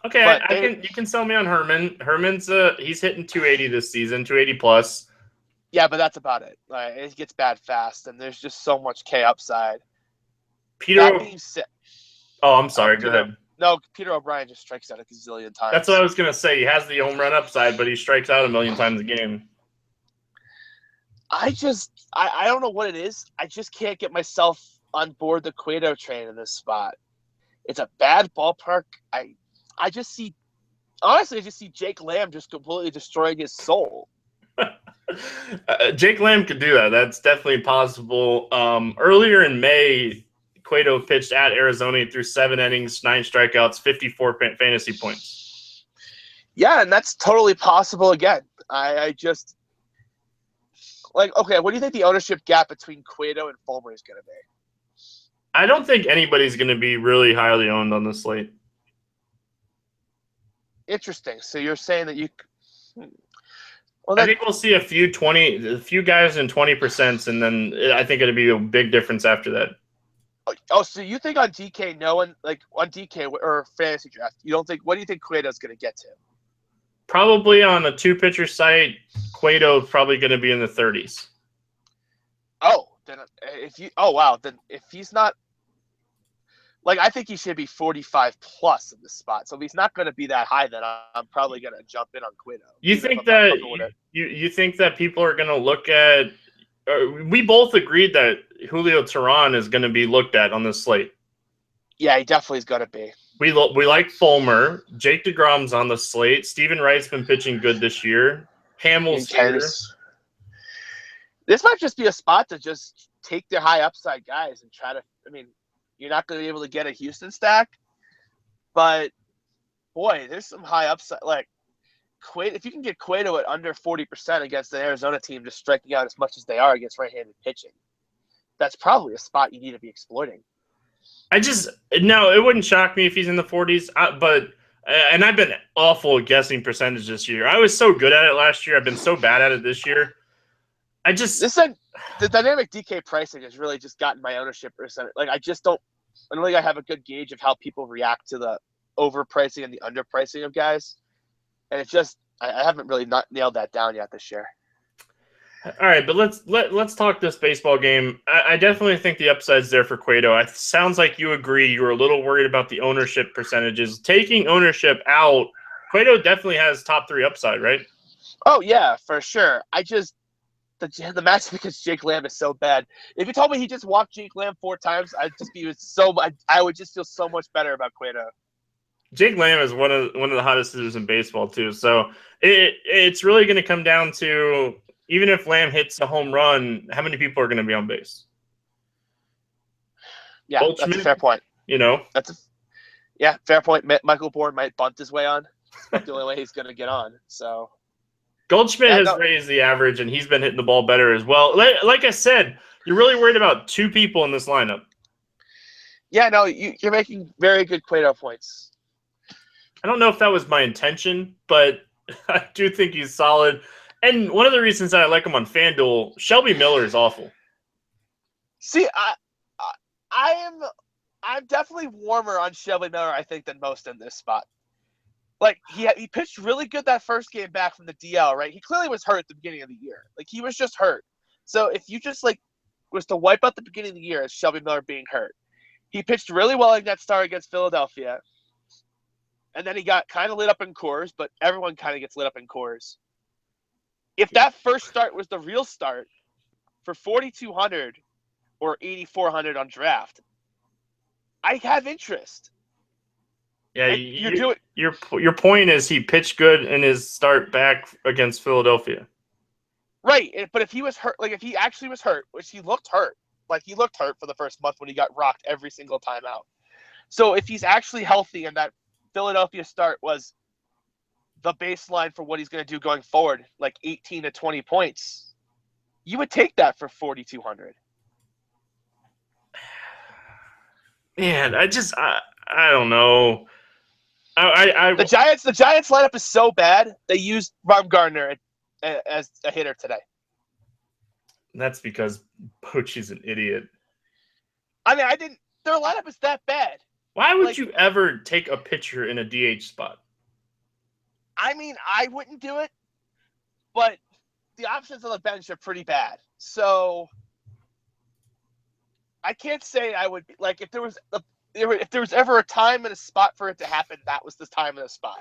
Okay, you can sell me on Herman. Herman's he's hitting 280 this season, 280 plus. Yeah, but that's about it. It gets bad fast, and there's just so much K upside. That being said, I'm sorry. Go ahead. No, Peter O'Brien just strikes out a gazillion times. That's what I was gonna say. He has the home run upside, but he strikes out a million times a game. I don't know what it is. I just can't get myself on board the Cueto train in this spot. It's a bad ballpark. I just see Jake Lamb just completely destroying his soul. Jake Lamb could do that. That's definitely possible. Earlier in May, Cueto pitched at Arizona through 7 innings, 9 strikeouts, 54 fantasy points. Yeah, and that's totally possible again. I just okay, what do you think the ownership gap between Cueto and Fulmer is going to be? I don't think anybody's going to be really highly owned on the slate. Interesting. So you're saying that you I think we'll see a few guys in 20%, and then I think it'll be a big difference after that. Oh, so you think on DK, on DK or fantasy draft, what do you think Cueto's going to get to? Probably on a 2-pitcher site, Cueto's probably going to be in the 30s. Oh, then then if he's not, I think he should be 45 plus in this spot. So if he's not going to be that high, then I'm probably going to jump in on Cueto. You think that people are going to look at? We both agreed that Julio Teheran is going to be looked at on this slate. Yeah, he definitely is going to be. We like Fulmer. Jake DeGrom's on the slate. Stephen Wright's been pitching good this year. Hamill's here. This might just be a spot to just take their high upside guys and try to. I mean, you're not going to be able to get a Houston stack, but boy, there's some high upside. Like Cueto, if you can get Cueto at under 40% against the Arizona team, just striking out as much as they are against right-handed pitching, that's probably a spot you need to be exploiting. No, it wouldn't shock me if he's in the 40s, but I've been awful at guessing percentage this year. I was so good at it last year. I've been so bad at it this year. The dynamic DK pricing has really just gotten my ownership percentage. Like I don't think I have a good gauge of how people react to the overpricing and the underpricing of guys. And it's just I haven't really not nailed that down yet this year. All right, but let's talk this baseball game. I definitely think the upside's there for Cueto. It sounds like you agree. You were a little worried about the ownership percentages. Taking ownership out, Cueto definitely has top 3 upside, right? Oh yeah, for sure. The match because Jake Lamb is so bad. If you told me he just walked Jake Lamb 4 times, I would just feel so much better about Cueto. Jake Lamb is one of the hottest hitters in baseball too. So it's really going to come down to, even if Lamb hits a home run, how many people are going to be on base? Yeah, Goldschmidt, that's a fair point. Fair point. Michael Bourne might bunt his way on. That's the only way he's going to get on. So Goldschmidt has raised the average, and he's been hitting the ball better as well. Like I said, you're really worried about 2 people in this lineup. Yeah, no, you're making very good Cueto points. I don't know if that was my intention, but I do think he's solid. And one of the reasons that I like him on FanDuel, Shelby Miller is awful. See, I'm definitely warmer on Shelby Miller, I think, than most in this spot. Like he pitched really good that first game back from the DL, right? He clearly was hurt at the beginning of the year. Like he was just hurt. So if you just was to wipe out the beginning of the year as Shelby Miller being hurt, he pitched really well in that start against Philadelphia. And then he got kind of lit up in Coors, but everyone kind of gets lit up in Coors. If that first start was the real start for 4,200 or 8,400 on draft, I have interest. Yeah, your point is he pitched good in his start back against Philadelphia. Right, but if he was hurt, if he actually was hurt, which he looked hurt, he looked hurt for the first month when he got rocked every single time out. So if he's actually healthy and that Philadelphia start was the baseline for what he's going to do going forward, 18 to 20 points, you would take that for 4,200. Man, I don't know. The Giants lineup is so bad they used Bumgarner as a hitter today. That's because Bochy's an idiot. I mean, their lineup is that bad. Why would you ever take a pitcher in a DH spot? I mean, I wouldn't do it, but the options on the bench are pretty bad. So I can't say I would if there was ever a time and a spot for it to happen, that was the time and the spot.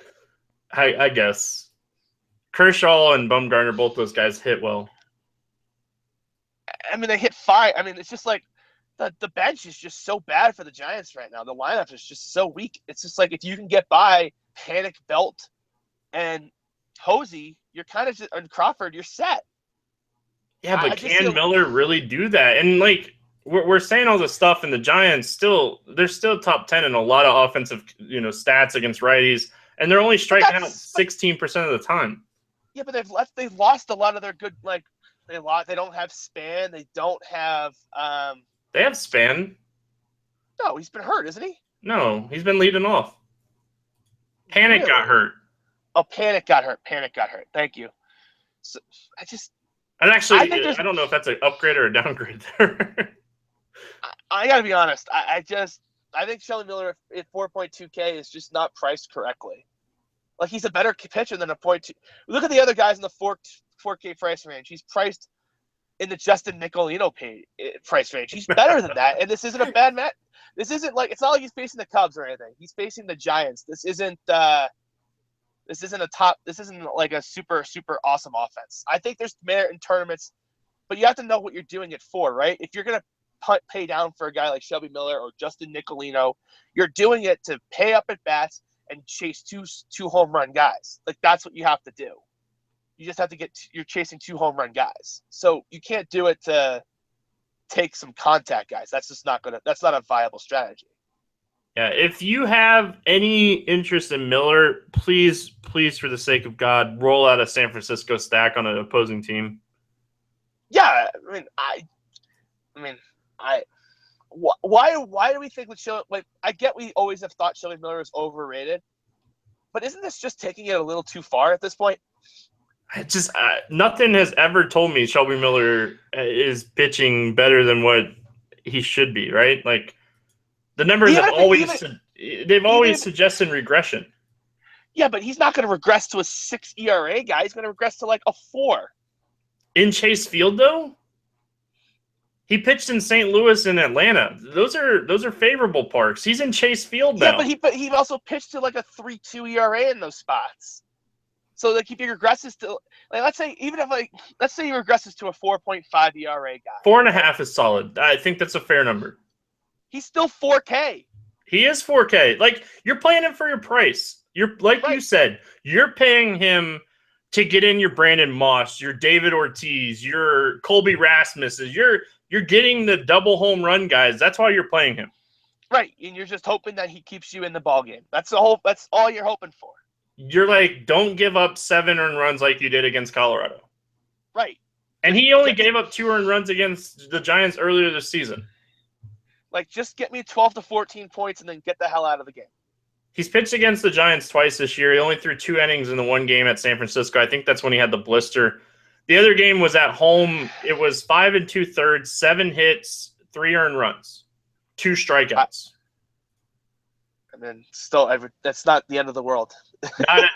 I guess Kershaw and Bumgarner, both those guys hit well. I mean, they hit 5. I mean, it's just the bench is just so bad for the Giants right now. The lineup is just so weak. It's just if you can get by Panic, Belt, and Hosey, you're kind of and Crawford, you're set. Yeah, but can Miller really do that? And we're saying all this stuff, and the Giants they're still top 10 in a lot of offensive stats against righties, and they're only striking out 16% of the time. Yeah, but they've lost a lot of their good they don't have Span, they don't have They have Span. No, he's been hurt, isn't he? No, he's been leading off. Panic got hurt. Oh, Panic got hurt. Thank you. So I don't know if that's an upgrade or a downgrade there. I got to be honest. I think Shelby Miller at 4.2K is just not priced correctly. He's a better pitcher than a 0.2. Look at the other guys in the 4K price range. He's priced in the Justin Nicolino price range. He's better than that, and this isn't a bad match. This isn't it's not like he's facing the Cubs or anything. He's facing the Giants. This isn't a super, super awesome offense. I think there's merit in tournaments, but you have to know what you're doing it for, right? If you're going to pay down for a guy like Shelby Miller or Justin Nicolino. You're doing it to pay up at bats and chase two home run guys. Like, that's what you have to do. You just have to you're chasing 2 home run guys. So you can't do it to take some contact guys. That's not a viable strategy. Yeah, if you have any interest in Miller, please, for the sake of God, roll out a San Francisco stack on an opposing team. Yeah, why do we think that I get we always have thought Shelby Miller is overrated, but isn't this just taking it a little too far at this point? Nothing has ever told me Shelby Miller is pitching better than what he should be, right? Like, the numbers have always suggested regression. Yeah, but he's not going to regress to a 6 ERA guy. He's going to regress to like a 4. In Chase Field, though, he pitched in St. Louis and Atlanta. Those are favorable parks. He's in Chase Field now. Yeah, but he also pitched to like a 3.2 ERA in those spots. So like if he regresses to let's say he regresses to a 4.5 ERA guy. 4.5 is solid. I think that's a fair number. He's still 4K. He is 4K. Like, you're playing him for your price. You're You said, you're paying him to get in your Brandon Moss, your David Ortiz, your Colby Rasmus's. You're getting the double home run guys. That's why you're playing him. Right, and you're just hoping that he keeps you in the ballgame. That's all you're hoping for. You're like, don't give up 7 earned runs like you did against Colorado. Right. And he only gave up 2 earned runs against the Giants earlier this season. Like, just get me 12 to 14 points and then get the hell out of the game. He's pitched against the Giants twice this year. He only threw 2 innings in the one game at San Francisco. I think that's when he had the blister. The other game was at home. It was 5 2/3, 7 hits, 3 earned runs, 2 strikeouts. I mean, still, that's not the end of the world. not at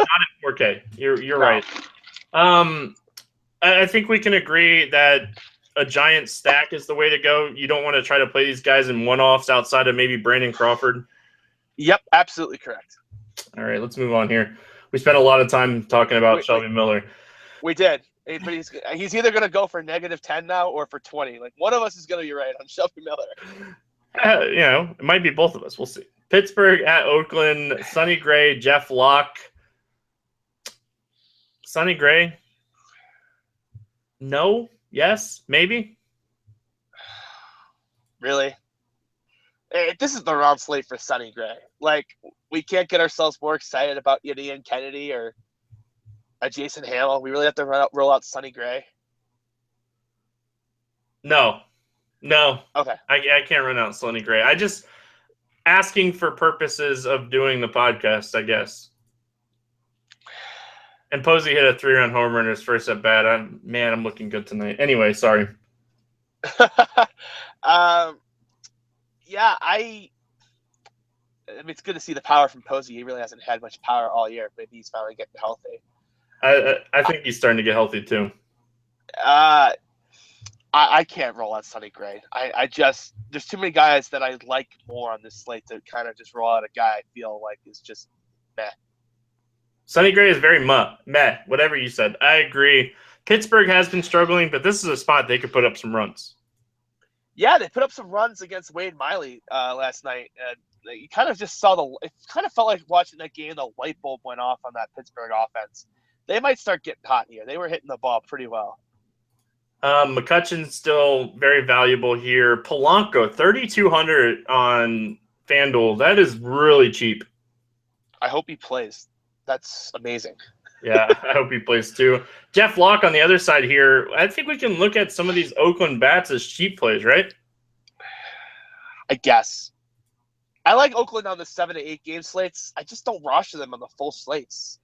4K. You're right. I think we can agree that a giant stack is the way to go. You don't want to try to play these guys in one-offs outside of maybe Brandon Crawford. Yep, absolutely correct. All right, let's move on here. We spent a lot of time talking about Shelby Miller. We did. But he's either going to go for -10 now or for 20. Like, one of us is going to be right on Shelby Miller. It might be both of us. We'll see. Pittsburgh at Oakland. Sonny Gray, Jeff Locke. Sonny Gray? No? Yes? Maybe? Really? This is the wrong slate for Sonny Gray. Like, we can't get ourselves more excited about Ian Kennedy or Jason Hamill. We really have to roll out Sonny Gray. No. Okay. I can't run out Sonny Gray. I just asking for purposes of doing the podcast, I guess. And Posey hit a 3-run home run his first at bat. I'm looking good tonight. Anyway, sorry. Yeah, I mean, it's good to see the power from Posey. He really hasn't had much power all year. Maybe he's finally getting healthy. I think he's starting to get healthy too. I can't roll out Sonny Gray. There's too many guys that I like more on this slate to kind of just roll out a guy I feel like is just meh. Sonny Gray is very meh, whatever you said. I agree. Pittsburgh has been struggling, but this is a spot they could put up some runs. Yeah, they put up some runs against Wade Miley last night. You kind of just it kind of felt like watching that game, the light bulb went off on that Pittsburgh offense. They might start getting hot here. They were hitting the ball pretty well. McCutcheon's still very valuable here. Polanco, 3,200 on FanDuel. That is really cheap. I hope he plays. That's amazing. Yeah, I hope he plays too. Jeff Locke on the other side here. I think we can look at some of these Oakland bats as cheap plays, right? I guess. I like Oakland on the 7 to 8 game slates. I just don't rush them on the full slates.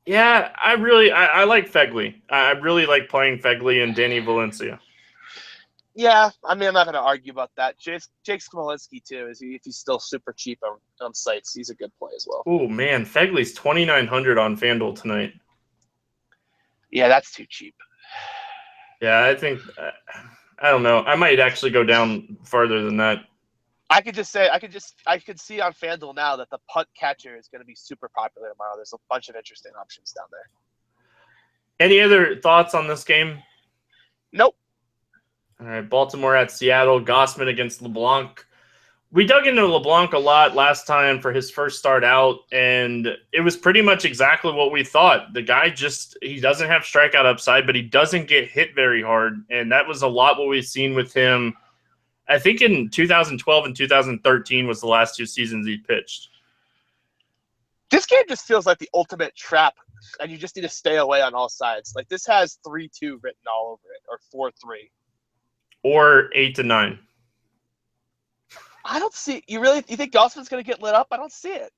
Yeah, I like Fegley. I really like playing Fegley and Danny Valencia. Yeah, I mean, I'm not going to argue about that. Jake Smolinski, too, if he's still super cheap on sites, he's a good play as well. Oh, man, Fegley's 2,900 on FanDuel tonight. Yeah, that's too cheap. Yeah, I think I don't know. I might actually go down farther than that. I could see on FanDuel now that the punt catcher is going to be super popular tomorrow. There's a bunch of interesting options down there. Any other thoughts on this game? Nope. All right, Baltimore at Seattle. Gossman against LeBlanc. We dug into LeBlanc a lot last time for his first start out, and it was pretty much exactly what we thought. The guy he doesn't have strikeout upside, but he doesn't get hit very hard, and that was a lot what we've seen with him. I think in 2012 and 2013 was the last 2 seasons he pitched. This game just feels like the ultimate trap, and you just need to stay away on all sides. Like, this has 3-2 written all over it, or 4-3. Or 8-9. I don't see – you think Gossman's going to get lit up? I don't see it.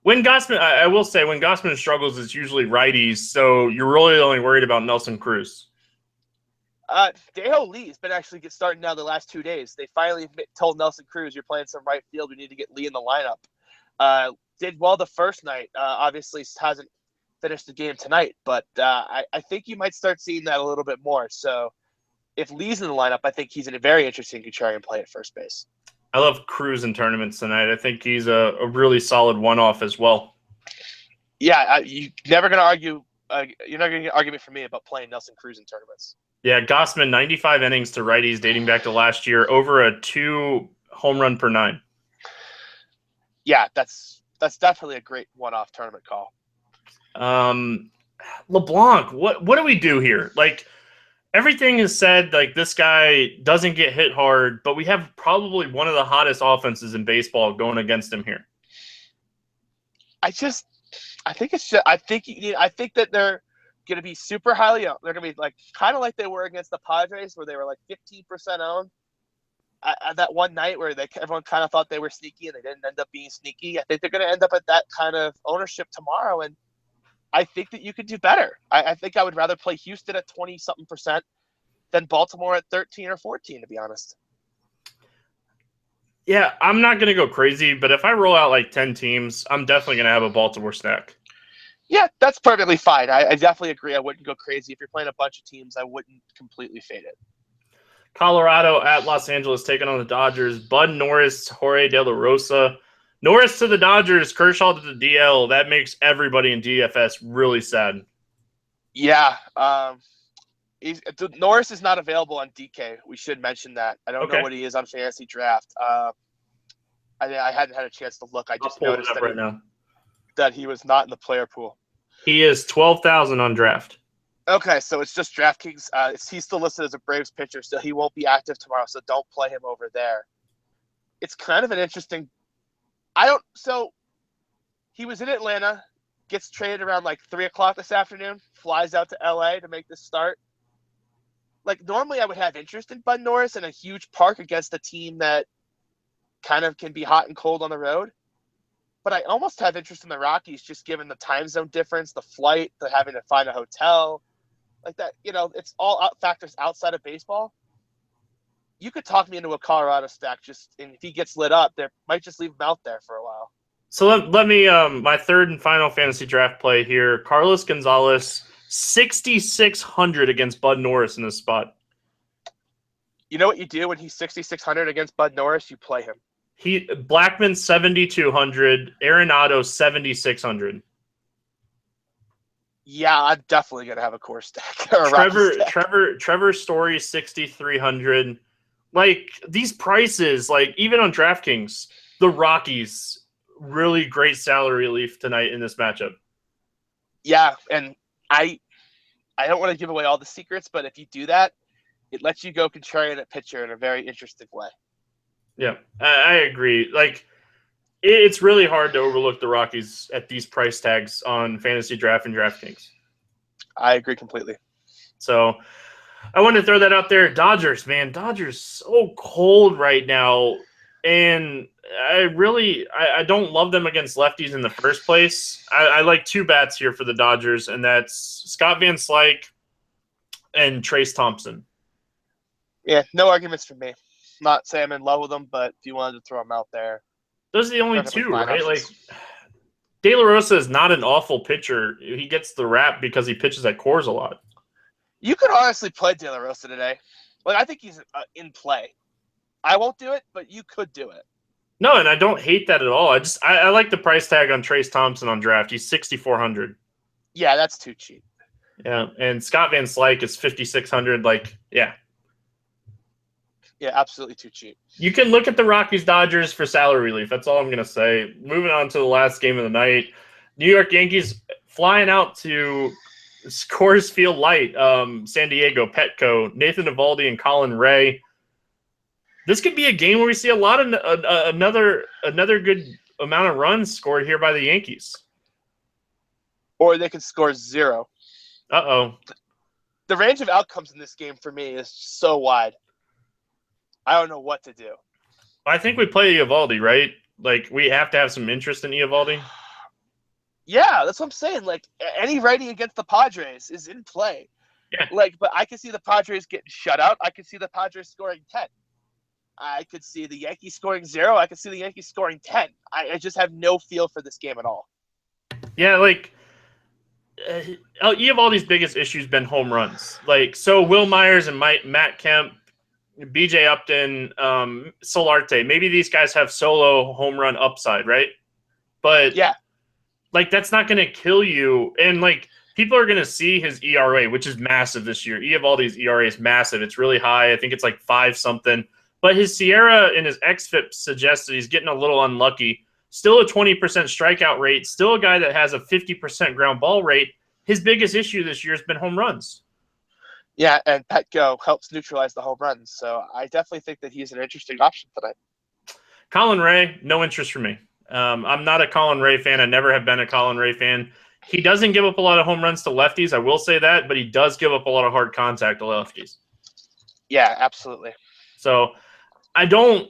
When Gossman – I will say, when Gossman struggles, it's usually righties, so you're really only worried about Nelson Cruz. Daeho Lee's been actually starting now the last 2 days. They finally told Nelson Cruz, you're playing some right field. We need to get Lee in the lineup. Did well the first night. Obviously hasn't finished the game tonight, but I think you might start seeing that a little bit more. So if Lee's in the lineup, I think he's in a very interesting contrarian play at first base. I love Cruz in tournaments tonight. I think he's a really solid one-off as well. Yeah, you're never going to argue. You're not going to get an argument from me about playing Nelson Cruz in tournaments. Yeah, Gossman, 95 innings to righties dating back to last year, over a 2 home run per 9. Yeah, that's definitely a great one-off tournament call. LeBlanc, what do we do here? Like, everything is said, like, this guy doesn't get hit hard, but we have probably one of the hottest offenses in baseball going against him here. I think that they're going to be super highly owned. They're going to be like kind of like they were against the Padres, where they were like 15% owned. That one night where everyone kind of thought they were sneaky and they didn't end up being sneaky. I think they're going to end up at that kind of ownership tomorrow, and I think that you could do better. I think I would rather play Houston at 20-something% than Baltimore at 13 or 14, to be honest. Yeah, I'm not going to go crazy, but if I roll out like 10 teams, I'm definitely going to have a Baltimore stack. Yeah, that's perfectly fine. I definitely agree. I wouldn't go crazy. If you're playing a bunch of teams, I wouldn't completely fade it. Colorado at Los Angeles taking on the Dodgers. Bud Norris, Jorge De La Rosa. Norris to the Dodgers, Kershaw to the DL. That makes everybody in DFS really sad. Yeah. Norris is not available on DK. We should mention that. I don't know what he is on Fantasy Draft. I hadn't had a chance to look. I just noticed that he was not in the player pool. He is 12,000 on draft. Okay, so it's just DraftKings. He's still listed as a Braves pitcher, so he won't be active tomorrow, so don't play him over there. It's kind of an interesting – so he was in Atlanta, gets traded around like 3 o'clock this afternoon, flies out to L.A. to make this start. Like, normally I would have interest in Bud Norris in a huge park against a team that kind of can be hot and cold on the road. But I almost have interest in the Rockies just given the time zone difference, the flight, the having to find a hotel. Like that, it's all factors outside of baseball. You could talk me into a Colorado stack and if he gets lit up, they might just leave him out there for a while. So let me my third and final fantasy draft play here. Carlos Gonzalez, 6,600 against Bud Norris in this spot. You know what you do when he's 6,600 against Bud Norris? You play him. Blackman 7,200, Arenado 7,600. Yeah, I'm definitely gonna have a core stack. Trevor Story 6,300. Like, these prices, like, even on DraftKings, the Rockies, really great salary relief tonight in this matchup. Yeah, and I don't want to give away all the secrets, but if you do that, it lets you go contrarian at pitcher in a very interesting way. Yeah, I agree. Like, it's really hard to overlook the Rockies at these price tags on Fantasy Draft and DraftKings. I agree completely. So I wanted to throw that out there. Dodgers, man, Dodgers so cold right now. And I don't love them against lefties in the first place. I like 2 bats here for the Dodgers, and that's Scott Van Slyke and Trace Thompson. Yeah, no arguments for me. Not saying I'm in love with them, but if you wanted to throw them out there. Those are the only 2, right? Like, De La Rosa is not an awful pitcher. He gets the rap because he pitches at Coors a lot. You could honestly play De La Rosa today. Like, I think he's in play. I won't do it, but you could do it. No, and I don't hate that at all. I like the price tag on Trace Thompson on draft. He's 6,400. Yeah, that's too cheap. Yeah, and Scott Van Slyke is 5,600. Like, yeah. Yeah, absolutely too cheap. You can look at the Rockies Dodgers for salary relief. That's all I'm going to say. Moving on to the last game of the night. New York Yankees flying out to Coors Field Light, San Diego, Petco, Nathan Eovaldi and Colin Ray. This could be a game where we see a lot of another good amount of runs scored here by the Yankees. Or they could score 0. Uh-oh. The range of outcomes in this game for me is so wide. I don't know what to do. I think we play Eovaldi, right? Like, we have to have some interest in Eovaldi. Yeah, that's what I'm saying. Like, any righty against the Padres is in play. Yeah. Like, but I can see the Padres getting shut out. I can see the Padres scoring 10. I could see the Yankees scoring 0. I could see the Yankees scoring 10. I just have no feel for this game at all. Yeah, like, Eovaldi's biggest issue has been home runs. Like, so Will Myers and Matt Kemp, BJ Upton, Solarte, maybe these guys have solo home run upside, right? But yeah, like, that's not going to kill you. And like, people are going to see his ERA, which is massive this year. Eovaldi's ERA is massive. It's really high. I think it's like 5 something. But his SIERA and his xFIP suggests that he's getting a little unlucky. Still a 20% strikeout rate. Still a guy that has a 50% ground ball rate. His biggest issue this year has been home runs. Yeah, and Petco helps neutralize the home runs. So I definitely think that he's an interesting option tonight. Colin Ray, no interest for me. I'm not a Colin Ray fan. I never have been a Colin Ray fan. He doesn't give up a lot of home runs to lefties, I will say that, but he does give up a lot of hard contact to lefties. Yeah, absolutely. So I'm going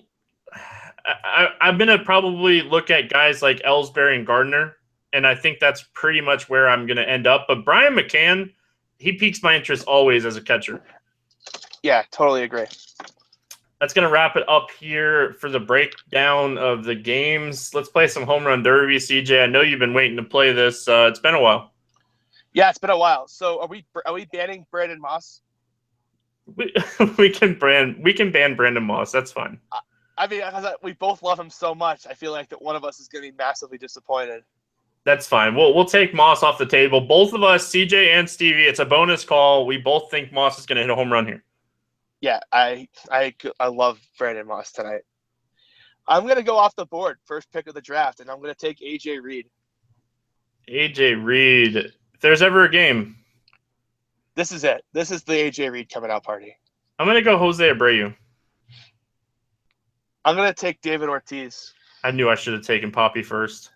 to probably look at guys like Ellsbury and Gardner, and I think that's pretty much where I'm going to end up. But Brian McCann, he piques my interest always as a catcher. Yeah, totally agree. That's going to wrap it up here for the breakdown of the games. Let's play some home run derby, CJ. I know you've been waiting to play this. It's been a while. Yeah, it's been a while. So are we banning Brandon Moss? We can ban Brandon Moss. That's fine. I mean, we both love him so much. I feel like that one of us is going to be massively disappointed. That's fine. We'll take Moss off the table. Both of us, CJ and Stevie, it's a bonus call. We both think Moss is going to hit a home run here. Yeah, I love Brandon Moss tonight. I'm going to go off the board, first pick of the draft, and I'm going to take AJ Reed. AJ Reed. If there's ever a game. This is it. This is the AJ Reed coming out party. I'm going to go Jose Abreu. I'm going to take David Ortiz. I knew I should have taken Poppy first.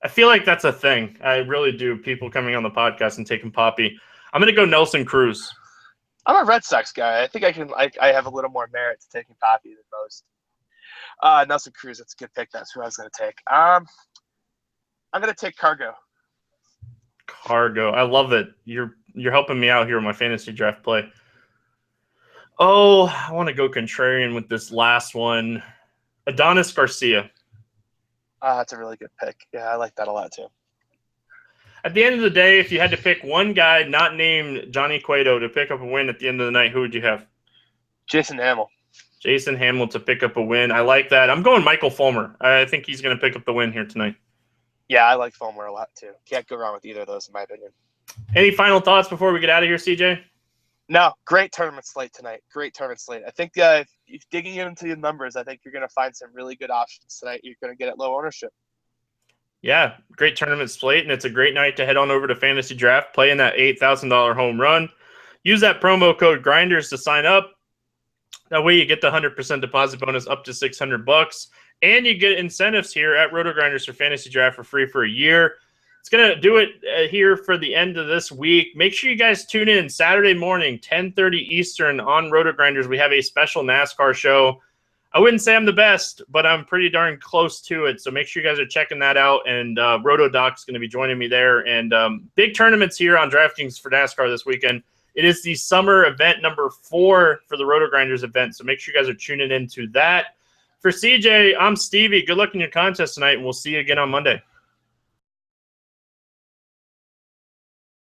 I feel like that's a thing. I really do. People coming on the podcast and taking Poppy. I'm going to go Nelson Cruz. I'm a Red Sox guy. I think I have a little more merit to taking Poppy than most. Nelson Cruz, that's a good pick. That's who I was going to take. I'm going to take Cargo. Cargo. I love it. You're helping me out here with my fantasy draft play. Oh, I want to go contrarian with this last one. Adonis Garcia. That's a really good pick. Yeah, I like that a lot too. At the end of the day, if you had to pick one guy not named Johnny Cueto to pick up a win at the end of the night, who would you have? Jason Hamill. Jason Hamill to pick up a win. I like that. I'm going Michael Fulmer. I think he's going to pick up the win here tonight. Yeah, I like Fulmer a lot too. Can't go wrong with either of those, in my opinion. Any final thoughts before we get out of here, CJ? No, great tournament slate tonight. Great tournament slate. I think if digging into the numbers, I think you're going to find some really good options tonight. You're going to get at low ownership. Yeah, great tournament slate, and it's a great night to head on over to Fantasy Draft, play in that $8,000 home run. Use that promo code Grinders to sign up. That way you get the 100% deposit bonus up to $600, and you get incentives here at Roto Grinders for Fantasy Draft for free for a year. It's going to do it here for the end of this week. Make sure you guys tune in Saturday morning, 10:30 Eastern on Roto Grinders. We have a special NASCAR show. I wouldn't say I'm the best, but I'm pretty darn close to it. So make sure you guys are checking that out. And RotoDoc's going to be joining me there. And big tournaments here on DraftKings for NASCAR this weekend. It is the summer event number 4 for the Roto Grinders event. So make sure you guys are tuning into that. For CJ, I'm Stevie. Good luck in your contest tonight, and we'll see you again on Monday.